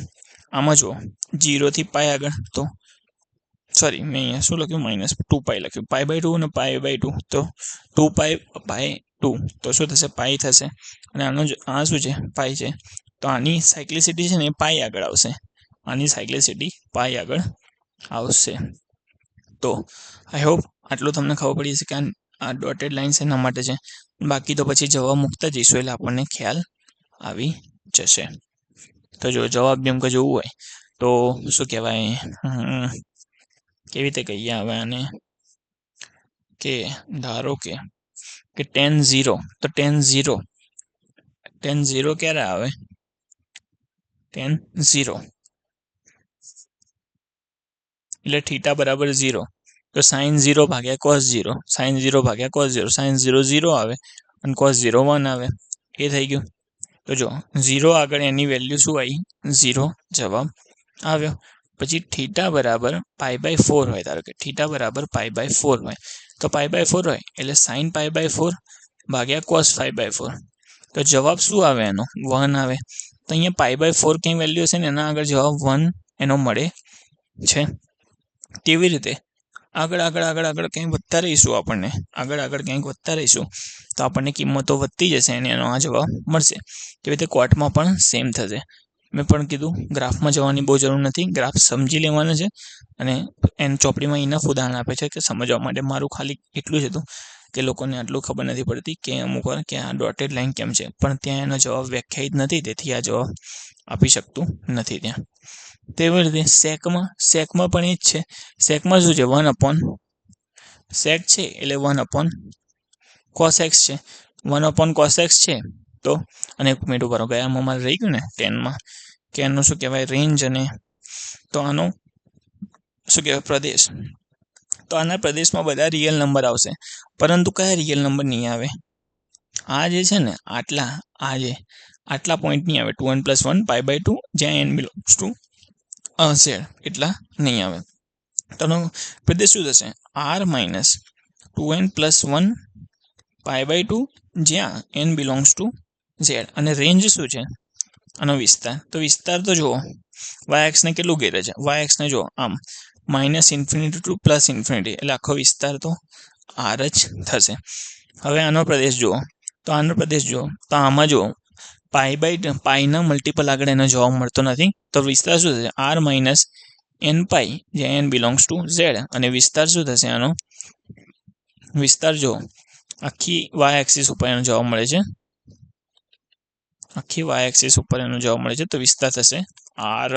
આમાં જુઓ 0 થી π આગળ, તો સોરી મેં અહીંયા શું લખ્યું? -2π લખ્યું. π/2 અને π/2 તો 2π/2 તો શું થશે? π થશે. અને આનો આ શું છે? π છે. તો આની સાયક્લિસિટી છે ને એ π આગળ આવશે, આની સાયક્લિસિટી π આગળ આવશે. તો આઈ હોપ આટલું તમને ખબર પડી હશે કે આ ડોટેડ લાઇન્સ એના માટે છે. બાકી તો પછી જવાબ મૂકતા જઈશું એટલે આપણને ખ્યાલ આવી જશે. તો જો જવાબ જેમ કે જોવું હોય તો શું કહેવાય, કેવી રીતે કહીએ હવે આને, કે ધારો કે 10-0, તો 10-0 ક્યારે આવે? 10-0 એટલે θ બરાબર 0, તો sin 0 ભાગ્યા cos 0, sin 0 ભાગ્યા cos 0, sin 0 0 આવે અને cos 0 1 આવે. એ થઈ ગયું. તો જો 0 આગળ એની વેલ્યુ શું આવી? 0 જવાબ આવ્યો. પછી θ બરાબર π/4 હોય, ધારો કે θ બરાબર π/4 હોય, તો π/4 હોય એટલે sin π/4 ભાગ્યા cos π/4, તો જવાબ શું આવે? એનો 1 આવે. તો અહીંયા π/4 ક્યાંય વેલ્યુ હશે ને એના આગળ જવાબ 1 એનો મળે છે. કેવી રીતે? આગળ ક્યાંય વધતા રહીશું, આપણને આગળ ક્યાંક વધતા રહીશું તો આપણને કિંમતો વધતી જશે અને એનો આ જવાબ મળશે. તેવી રીતે કોર્ટમાં પણ સેમ થશે. મેં પણ કીધું ગ્રાફમાં જવાની બહુ જરૂર નથી, ગ્રાફ સમજી લેવાનો છે અને એન ચોપડીમાં ઇનફ ઉદાહરણ આપે છે કે સમજવા માટે. મારું ખાલી એટલું જ હતું કે લોકોને આટલું ખબર નથી પડતી કે અમુક વાર કે આ ડોટેડ લાઈન કેમ છે, પણ ત્યાં એનો જવાબ વ્યાખ્યાયિત નથી, તેથી આ જવાબ આપી શકતું નથી ત્યાં. તેવી રીતે સેકમાં પણ એ જ છે. સેકમાં શું છે? 1/, સેક છે એટલે 1/cos x છે, 1/cos x છે. તો અને એક મિનિટ ઉપર ગયામાં મારે રહી ગયું ને 10માં કે એનું શું કહેવાય, રેન્જ, અને તો આનો શું કહેવાય, પ્રદેશ. તો આના પ્રદેશમાં બધા રિયલ નંબર આવશે, પરંતુ કયા રિયલ નંબર નહીં આવે? આ જે છે ને આટલા પોઈન્ટ નહીં આવે. 2n + 1 π/2 જ્યાં n બિલોંગ્સ ટુ z એટલા નહીં આવે. તો પ્રદેશ શું થશે? r - 2n + 1 π/2 જ્યાં n બિલોંગ્સ ટુ z. અને રેન્જ શું છે? આનો વિસ્તાર. તો વિસ્તાર તો જુઓ y ને કેટલું ઘેરે છે? y ને જો આમ -∞ ટુ +∞, એટલે આખો વિસ્તાર તો r જ થશે. હવે આનો પ્રદેશ જુઓ, તો આમાં જુઓ πના મલ્ટિપલ આગળ એનો જવાબ મળતો નથી, તો વિસ્તાર શું થશે? r - nπ જ્યાં n બિલોંગ્સ ટુ z. અને વિસ્તાર શું થશે આનો? વિસ્તાર જો આખી y એક્સિસ ઉપર એનો જવાબ મળે છે, તો વિસ્તાર થશે r.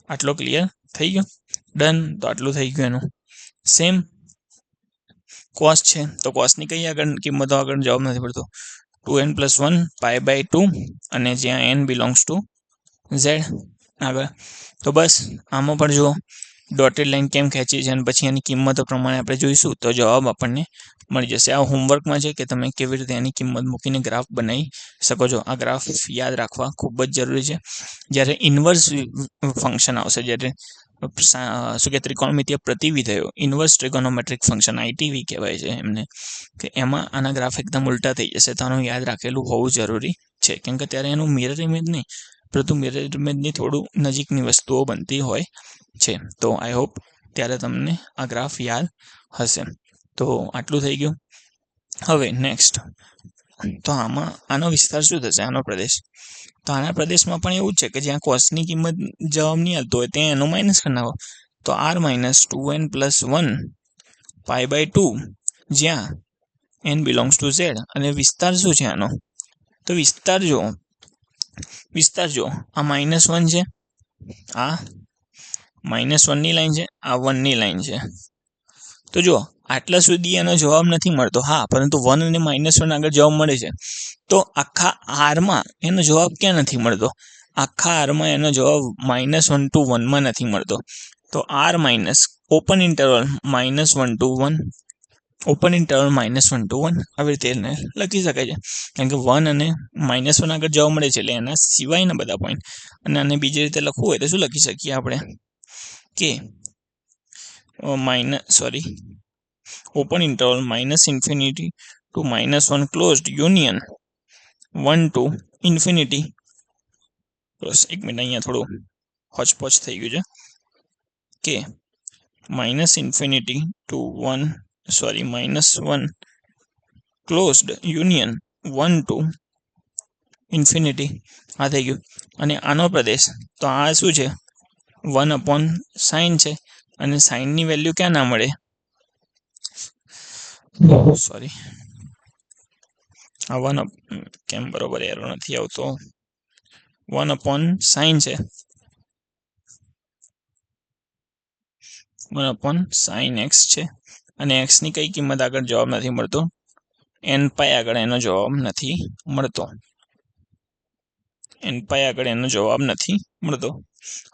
આટલો ક્લિયર થઈ ગયો? ડન. તો આટલું થઈ ગયું એનું. સેમ કોસ છે, તો કોસની કઈ આગળ કિંમતો આગળ જવાબ નથી પડતો. 2n + 1 π/2 અને જ્યાં n બિલોંગ્સ ટુ z આગળ. તો બસ આમાં પણ જુઓ ડોટેડ લાઈન કેમ ખેંચી છે અને પછી એની કિંમતો પ્રમાણે આપણે જોઈશું તો જવાબ આપણને મળી જશે. આ હોમવર્કમાં છે કે તમે કેવી રીતે એની કિંમત મૂકીને ગ્રાફ બનાવી શકો છો. આ ગ્રાફ યાદ રાખવા ખૂબ જ જરૂરી છે. જ્યારે ઇન્વર્સ ફંક્શન આવશે, જ્યારે શું કે ત્રિકોણમિતીય પ્રતિવિધેયો, ઇન્વર્સ ટ્રિગોનોમેટ્રિક ફંક્શન, ITV કહેવાય છે એમને, કે એમાં આના ગ્રાફ એકદમ ઉલટા થઈ જશે. તો આનું યાદ રાખેલું હોવું જરૂરી છે, કેમ કે ત્યારે એનું મિરર ઇમેજ નહીં, પરંતુ મિરર ઇમેજની થોડું નજીકની વસ્તુઓ બનતી હોય છે. તો આઈ હોપ ત્યારે તમને આ ગ્રાફ યાદ હશે. તો આટલું થઈ ગયું. હવે નેક્સ્ટ, તો આનો વિસ્તાર શું થશે? આનો પ્રદેશ. તો આના પ્રદેશમાં પણ એવું જ છે કે જ્યાં કોસની કિંમત જવાબ નહીં આવતો હોય ત્યાં એનો માઇનસ કરી નાખો. તો r - 2n + 1 π/2 જ્યાં n બિલોંગ્સ ટુ ઝેડ. અને વિસ્તાર શું છે આનો? તો વિસ્તાર જો આ -1 છે, આ -1ની લાઈન છે, આ 1ની લાઈન છે. તો જો આટલા સુધી એનો જવાબ નથી મળતો. હા, પરંતુ 1 અને -1 આગળ જવાબ મળે છે. તો આખા આરમાં એનો જવાબ ક્યાં નથી મળતો? આખા આરમાં એનો જવાબ -1 to 1 માં નથી મળતો. તો r minus open interval -1 to 1, open interval -1 to 1 આવી રીતે લખી શકાય છે. કારણ કે 1 અને -1 આગળ જવાબ મળે છે એટલે એના સિવાયના બધા પોઈન્ટ. અને આને બીજી રીતે લખવું હોય તો શું લખી શકીએ આપણે કે open interval -∞ to -1 closed union 1 to infinity. બસ એક મિનિટ, અહીંયા થોડું હોચપોચ થઈ ગયું છે કે -∞ to -1 closed union 1 to infinity. આ થઈ ગયું. અને આનો પ્રદેશ, તો આ શું છે? 1/sin છે. અને સાઇનની વેલ્યુ ક્યાં ના મળે? આ 1 કેમ બરોબર એરો નથી આવતો? 1/sin છે, 1/sin x છે. અને x ની કઈ કિંમત આગળ જવાબ નથી મળતો? nπ આગળ એનો જવાબ નથી મળતો. nπ આગળ એનો જવાબ નથી મળતો.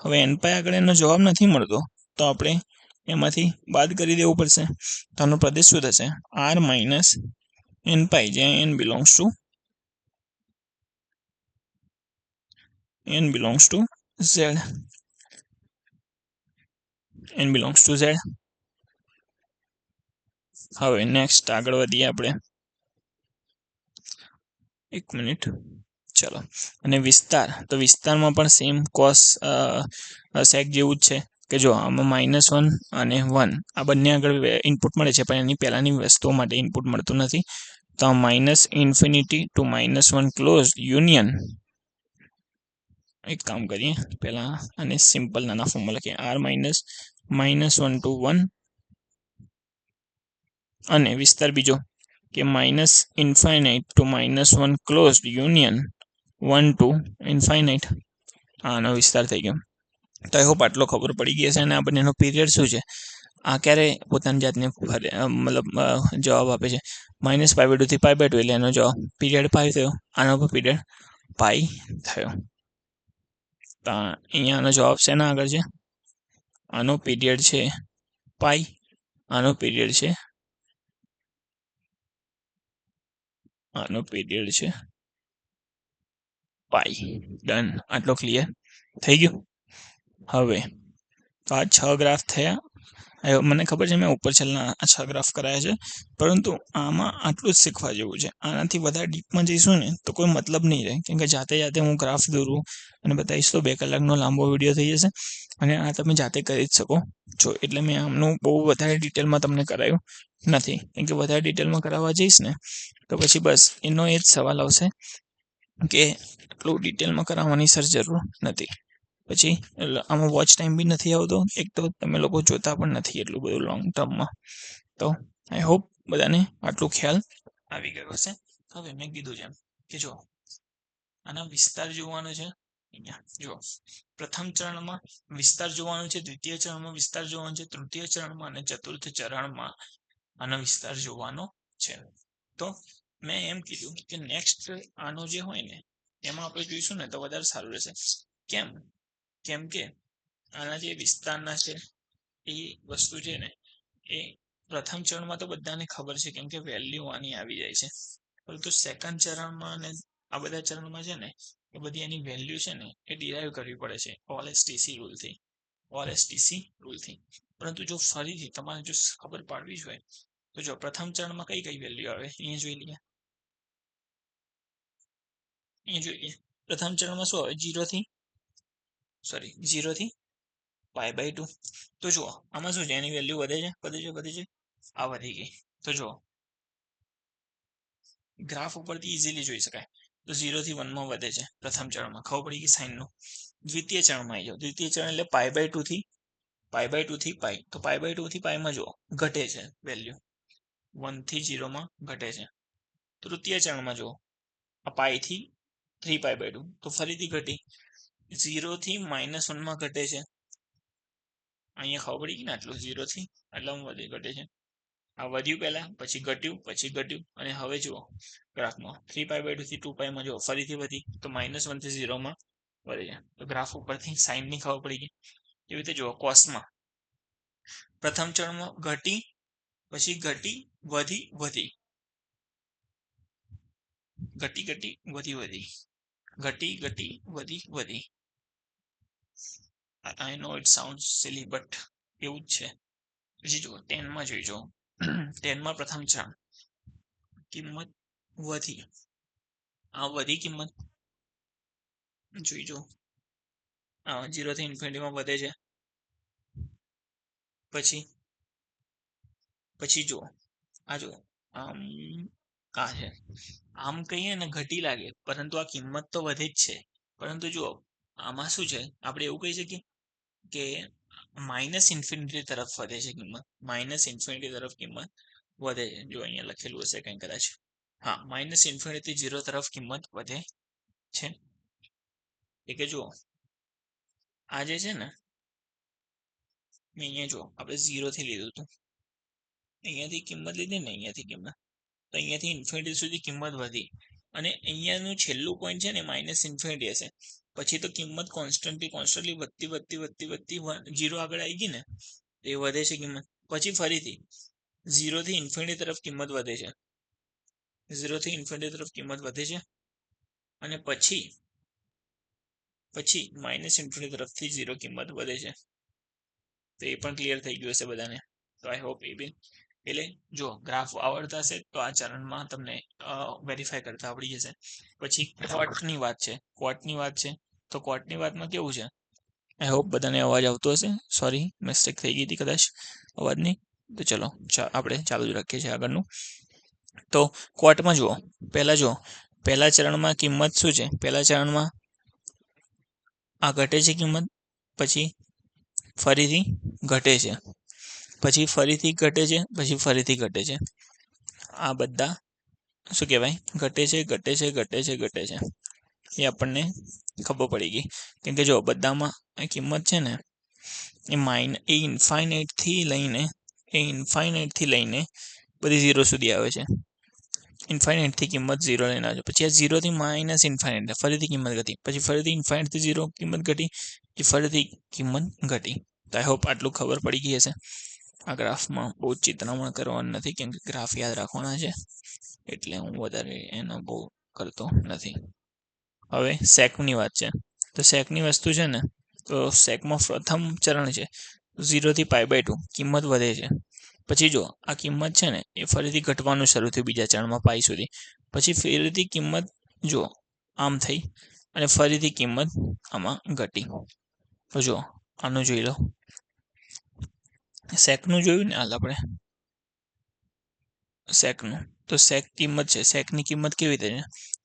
હવે nπ આગળ એનો જવાબ નથી મળતો તો આપણે એમાંથી બાદ કરી દેવું પડશે. તો આનો પ્રદેશ શું થશે? r માઇનસ nπ, જ્યાં n belongs two z. n belongs two z. હવે નેક્સ્ટ આગળ વધીએ આપણે. એક મિનિટ, ચલો. અને વિસ્તાર, તો વિસ્તારમાં પણ સેમ કોસ સેક જેવું જ છે કે જો આમાં -1 અને 1 આ બંને આગળ ઇનપુટ મળે છે, પણ એની પહેલાની વસ્તુઓ માટે ઇનપુટ મળતું નથી. તો આ -∞ to -1 ક્લોઝ યુનિયન, એક કામ કરીએ, પહેલા અને સિમ્પલ નાના ફોર્મમાં લખીએ, r -1 to 1 અને વિસ્તાર બીજો કે -∞ to -1 closed union 1 to infinite. આનો વિસ્તાર થઈ ગયો. તો આઈ હોપ આટલો ખબર પડી ગઈ હશે. અને આ બંનેનો પીરિયડ શું છે? આ ક્યારે પોતાની જાતને મતલબ જવાબ આપે છે? -π/2 થી π/2, એટલે એનો જવાબ પીરિયડ π થયો. આનો પણ પીરિયડ π થયો. તો અહીંયા આનો જવાબ શેના આગળ છે? આનો પીરિયડ છે π, આનો પીરિયડ છે π. ડન. આટલો ક્લિયર થઈ ગયું. હવે તો આ 6 ગ્રાફ થયા. મને ખબર છે મેં ઉપર છેલ્લા 6 ગ્રાફ કરાયા છે, પરંતુ આમાં આટલું જ શીખવા જેવું છે. આનાથી વધારે ડીપમાં જઈશું ને તો કોઈ મતલબ નહીં રહે, કેમ કે જાતે હું ગ્રાફ દોરું અને બતાવીશ તો 2 કલાકનો લાંબો વિડીયો થઈ જશે. અને આ તમે જાતે કરી જ શકો છો. એટલે મેં આમનું બહુ વધારે ડિટેલમાં તમને કરાયું નથી, કેમ કે વધારે ડિટેલમાં કરાવવા જઈશ ને તો પછી બસ એનો એ જ સવાલ આવશે કે આટલું ડિટેલમાં કરાવવાની સર જરૂર નથી. પછી આમાં વોચ ટાઈમ બી નથી આવતો. એક તો તમે લોકો જોતા પણ નથી એટલું બધું લોંગ ટર્મમાં. તો આઈ હોપ બધાને આટલું ખ્યાલ આવી ગયો હશે. હવે મેં કીધું છે કે જો આના વિસ્તાર જોવાનો છે, અહીંયા જો પ્રથમ ચરણમાં વિસ્તાર જોવાનો છે, દ્વિતીય ચરણમાં વિસ્તાર જોવાનો છે, તૃતીય ચરણમાં અને ચતુર્થ ચરણમાં આનો વિસ્તાર જોવાનો છે. તો મેં એમ કીધું કે નેક્સ્ટ આનો જે હોય ને એમાં આપણે જોઈશું ને તો વધારે સારું રહેશે. કેમ કે આના જે વિસ્તારના છે એ વસ્તુ છે ને એ પ્રથમ ચરણમાં તો બધાને ખબર છે, કેમ કે વેલ્યુ આની આવી જાય છે. પરંતુ સેકન્ડ ચરણમાં અને આ બધા ચરણમાં છે ને એ બધી એની વેલ્યુ છે ને એ ડિરાઈવ કરવી પડે છે ઓલએસટીસી રૂલથી. પરંતુ જો ફરીથી તમારે જો ખબર પાડવી જ હોય તો જો પ્રથમ ચરણમાં કઈ કઈ વેલ્યુ આવે અહીંયા જોઈ લઈએ. પ્રથમ ચરણમાં શું આવે? 0 થી π/2. તો જુઓ આમાં શું છે, એની વેલ્યુ વધે છે. આ વધી ગઈ. તો જુઓ ગ્રાફ ઉપરથી ઇઝીલી જોઈ શકાય. તો 0 થી 1 માં વધે છે પ્રથમ ચરણમાં, ખબર પડી ગઈ સાઇનનું. દ્વિતીય ચરણમાં આવી જાઓ. દ્વિતીય ચરણ એટલે π/2 થી π. તો π/2 થી π માં જુઓ ઘટે છે વેલ્યુ. 1 થી 0 માં ઘટે છે. તૃતીય ચરણમાં જુઓ આ પાઈ થી 3π/2 તો ફરીથી ઘટી 0 થી -1 માં ઘટે છે. અહીંયા ખબર પડી ગઈ ને આટલું 0 થી આટલામાં ઘટે છે. આ વધ્યું પહેલા પછી ઘટ્યું અને હવે જુઓ ગ્રાફમાં 3π/2 થી 2π માં જુઓ ફરીથી વધી તો -1 થી 0 માં વધે છે. તો ગ્રાફ ઉપરથી સાઈન ની ખબર પડી ગઈ. એવી રીતે જુઓ કોસમાં પ્રથમ ચરણમાં ઘટી પછી ઘટી વધી ઘટી વધી. I know it sounds silly but એવું જ છે. પછી જુઓ 10 માં જોઈજો 10 માં પ્રથમ ચરણ કિંમત વધી આ વધી કિંમત જોઈજો 0 થી ઇન્ફિનિટી માં વધે છે. પછી જુઓ આ જુઓ આ છે આમ કહીએ ને ઘટી લાગે પરંતુ આ કિંમત તો વધે જ છે. પરંતુ જુઓ આમાં શું છે આપણે એવું કહી શકીએ કે -ઇન્ફિનિટી તરફ વધે છે કિંમત -ઇન્ફિનિટી તરફ કિંમત વધે છે. જો અહીંયા લખેલું હશે કંઈ કદાચ હા -ઇન્ફિનિટી થી 0 તરફ કિંમત વધે છે. એ કે જુઓ આ જે છે ને અહીંયા જુઓ આપણે 0 થી લીધું હતું અહીંયાથી કિંમત લીધી ને અહીંયાથી કિંમત તો અહીંયાથી ઇન્ફિનિટી સુધી કિંમત વધી અને અહીંયાનું છેલ્લું પોઈન્ટ છે ને -ઇન્ફિનિટી હશે. પછી તો કિંમત કોન્સ્ટન્ટલી વધતી 0 આગળ આવી ગઈ ને એ વધે છે કિંમત. પછી ફરીથી 0 થી ઇન્ફિનિટી તરફ કિંમત વધે છે 0 થી ઇન્ફિનિટી તરફ કિંમત વધે છે અને પછી -ઇન્ફિનિટી તરફથી 0 કિંમત વધે છે. તો એ પણ ક્લિયર થઈ ગયું હશે બધાને. તો આઈ હોપ એ બી એટલે જો ગ્રાફ આવડતા હશે તો આ ચરણમાં તમને વેરીફાઈ કરતા આવડી જશે. પછી ક્વોટની વાત છે તો ક્વોટની વાતમાં કેવું છે આઈ હોપ બધાને અવાજ આવતો હશે. સોરી મિસ્ટેક થઈ ગઈ હતી કદાચ અવાજની. તો ચલો આપણે ચાલુ જ રાખીએ છીએ આગળનું. તો ક્વોટમાં જુઓ પહેલા ચરણમાં કિંમત શું છે પહેલા ચરણમાં આ ઘટે છે કિંમત પછી ફરીથી ઘટે છે પછી ફરીથી ઘટે છે પછી ફરીથી ઘટે છે. આ બધા શું કહેવાય ઘટે છે એ આપણને ખબર પડી ગઈ. કેમ કે જો બધામાં કિંમત છે ને એ ઇન્ફાઇનાઇટ થી લઈને બધી 0 સુધી આવે છે. ઇન્ફાઇનાઇટ થી કિંમત 0 લઈને આવે છે. પછી આ 0 થી -ઇન્ફાઇનાઇટ ફરીથી કિંમત ઘટી પછી ફરીથી ઇન્ફાઇનાઇટ થી 0 કિંમત ઘટી પછી ફરીથી કિંમત ઘટી. તો આઈ હોપ આટલું ખબર પડી ગઈ હશે. આ ગ્રાફમાં બહુ ચિત્રામણ કરવાનું નથી કેમ કે ગ્રાફ યાદ રાખવાના છે એટલે હું વધારે એનો બહુ કરતો નથી. હવે સેકની વાત છે તો સેકની વસ્તુ છે ને તો સેકમાં પ્રથમ ચરણ છે 0 થી π/2 કિંમત વધે છે. પછી જો આ કિંમત છે ને એ ફરીથી ઘટવાનું શરૂ થયું બીજા ચરણમાં પાઈ સુધી. પછી ફરીથી કિંમત જો આમ થઈ અને ફરીથી કિંમત આમાં ઘટી. તો જો આનું જોઈ લો સેકનું જોયું ને હાલ આપણે સેકનું તો સેક કિંમત છે સેકની કિંમત કેવી રીતે છે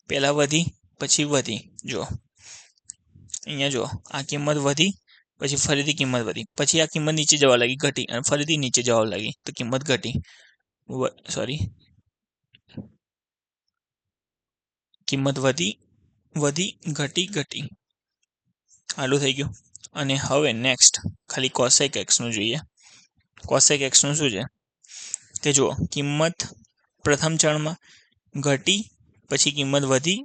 પહેલા વધી પછી વધી. જો અહીંયા જો આ કિંમત વધી પછી ફરીથી કિંમત વધી પછી આ કિંમત નીચે જવા લાગી ઘટી અને ફરીથી નીચે જવા લાગી તો કિંમત ઘટી કિંમત વધી ઘટી આટલું થઈ ગયું. અને હવે નેક્સ્ટ ખાલી કોસેક એક્સનું જોઈએ. કોસેક એક્સનું શું છે કે જુઓ કિંમત પ્રથમ ચરણમાં ઘટી પછી કિંમત વધી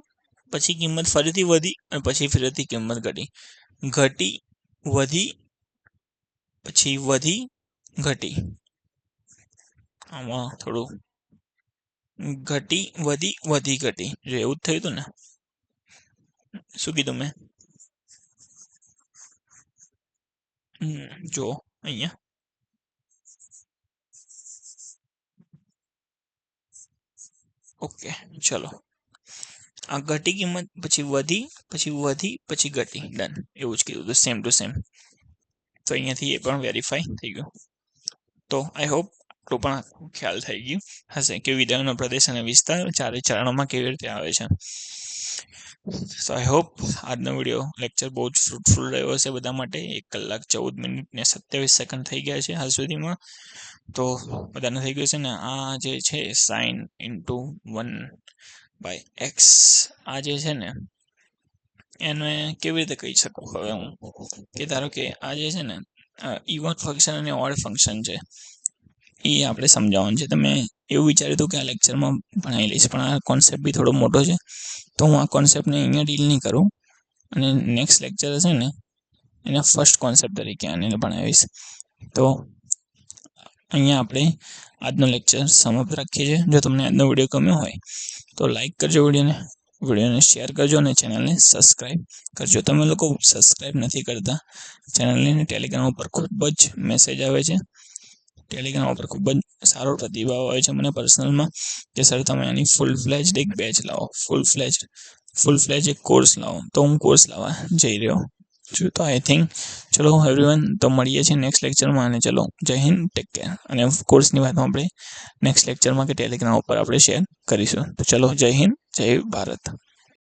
પછી કિંમત ફરીથી વધી અને પછી ફરીથી કિંમત ઘટી વધી પછી વધી ઘટી. આમાં થોડું ઘટી વધી ઘટી જો એવું જ થયું હતું ને. શું કીધું મેં જો અહીંયા ઓકે ચલો આ ઘટી કિંમત પછી વધી પછી ઘટી ડન એવું જ કીધું હતું સેમ ટુ સેમ. તો અહીંયાથી એ પણ વેરીફાઈ થઈ ગયું. તો આઈ હોપ તો પણ ખ્યાલ થઈ ગયું હશે કે વિધાનનો પ્રદેશ અને વિસ્તાર ચારે ચરણોમાં કેવી રીતે આવે છે. સો આઈ હોપ આજનો વિડીયો લેક્ચર બહુ જ ફ્રૂટફુલ રહ્યો હશે બધા માટે. 1 કલાક 14 મિનિટ ને 27 સેકન્ડ થઈ ગયા છે હાલ સુધીમાં. તો બધાને થઈ ગયું છે ને? આ જે છે sin ઇન્ટુ 1/x આ જે છે ને એને કેવી રીતે કહી શકું હવે હું કે ધારો કે આ જે છે ને ઇવન ફંક્શન અને ઓડ ફંક્શન છે એ આપણે સમજાવવાનું છે. તમે એવું વિચાર્યું હતું કે આ લેક્ચરમાં ભણાવી લઈશ, પણ આ કોન્સેપ્ટ બી થોડો મોટો છે, તો હું આ કોન્સેપ્ટને અહીંયા ડીલ નહીં કરું અને નેક્સ્ટ લેક્ચર હશે ને એના ફર્સ્ટ કોન્સેપ્ટ તરીકે આને ભણાવીશ. તો અહીંયા આપણે આજનો લેક્ચર સમાપ્ત રાખીએ છીએ. જો તમને આજનો વિડીયો ગમ્યો હોય તો લાઈક કરજો, વિડીયોને શેર કરજો અને ચેનલને સબસ્ક્રાઈબ કરજો. તમે લોકો સબસ્ક્રાઈબ નથી કરતા ચેનલને. ટેલિગ્રામ ઉપર ખૂબ જ મેસેજ આવે છે, ટેલિગ્રામ ઉપર ખૂબ જ સારો પ્રતિભાવ આવે છે મને પર્સનલમાં કે સર તમે આની ફૂલ ફ્લેજ્ડ એક બેચ લાવો, ફૂલ ફ્લેજ એક કોર્સ લાવો. તો હું કોર્સ લાવવા જઈ રહ્યો છું. તો આઈ થિંક ચલો એવરીવન, તો મળીએ છીએ નેક્સ્ટ લેક્ચરમાં. અને ચલો જય હિન્દ, ટેક કેર. અને કોર્સની વાત આપણે નેક્સ્ટ લેક્ચરમાં કે ટેલિગ્રામ ઉપર આપણે શેર કરીશું. તો ચલો જય હિન્દ, જય ભારત.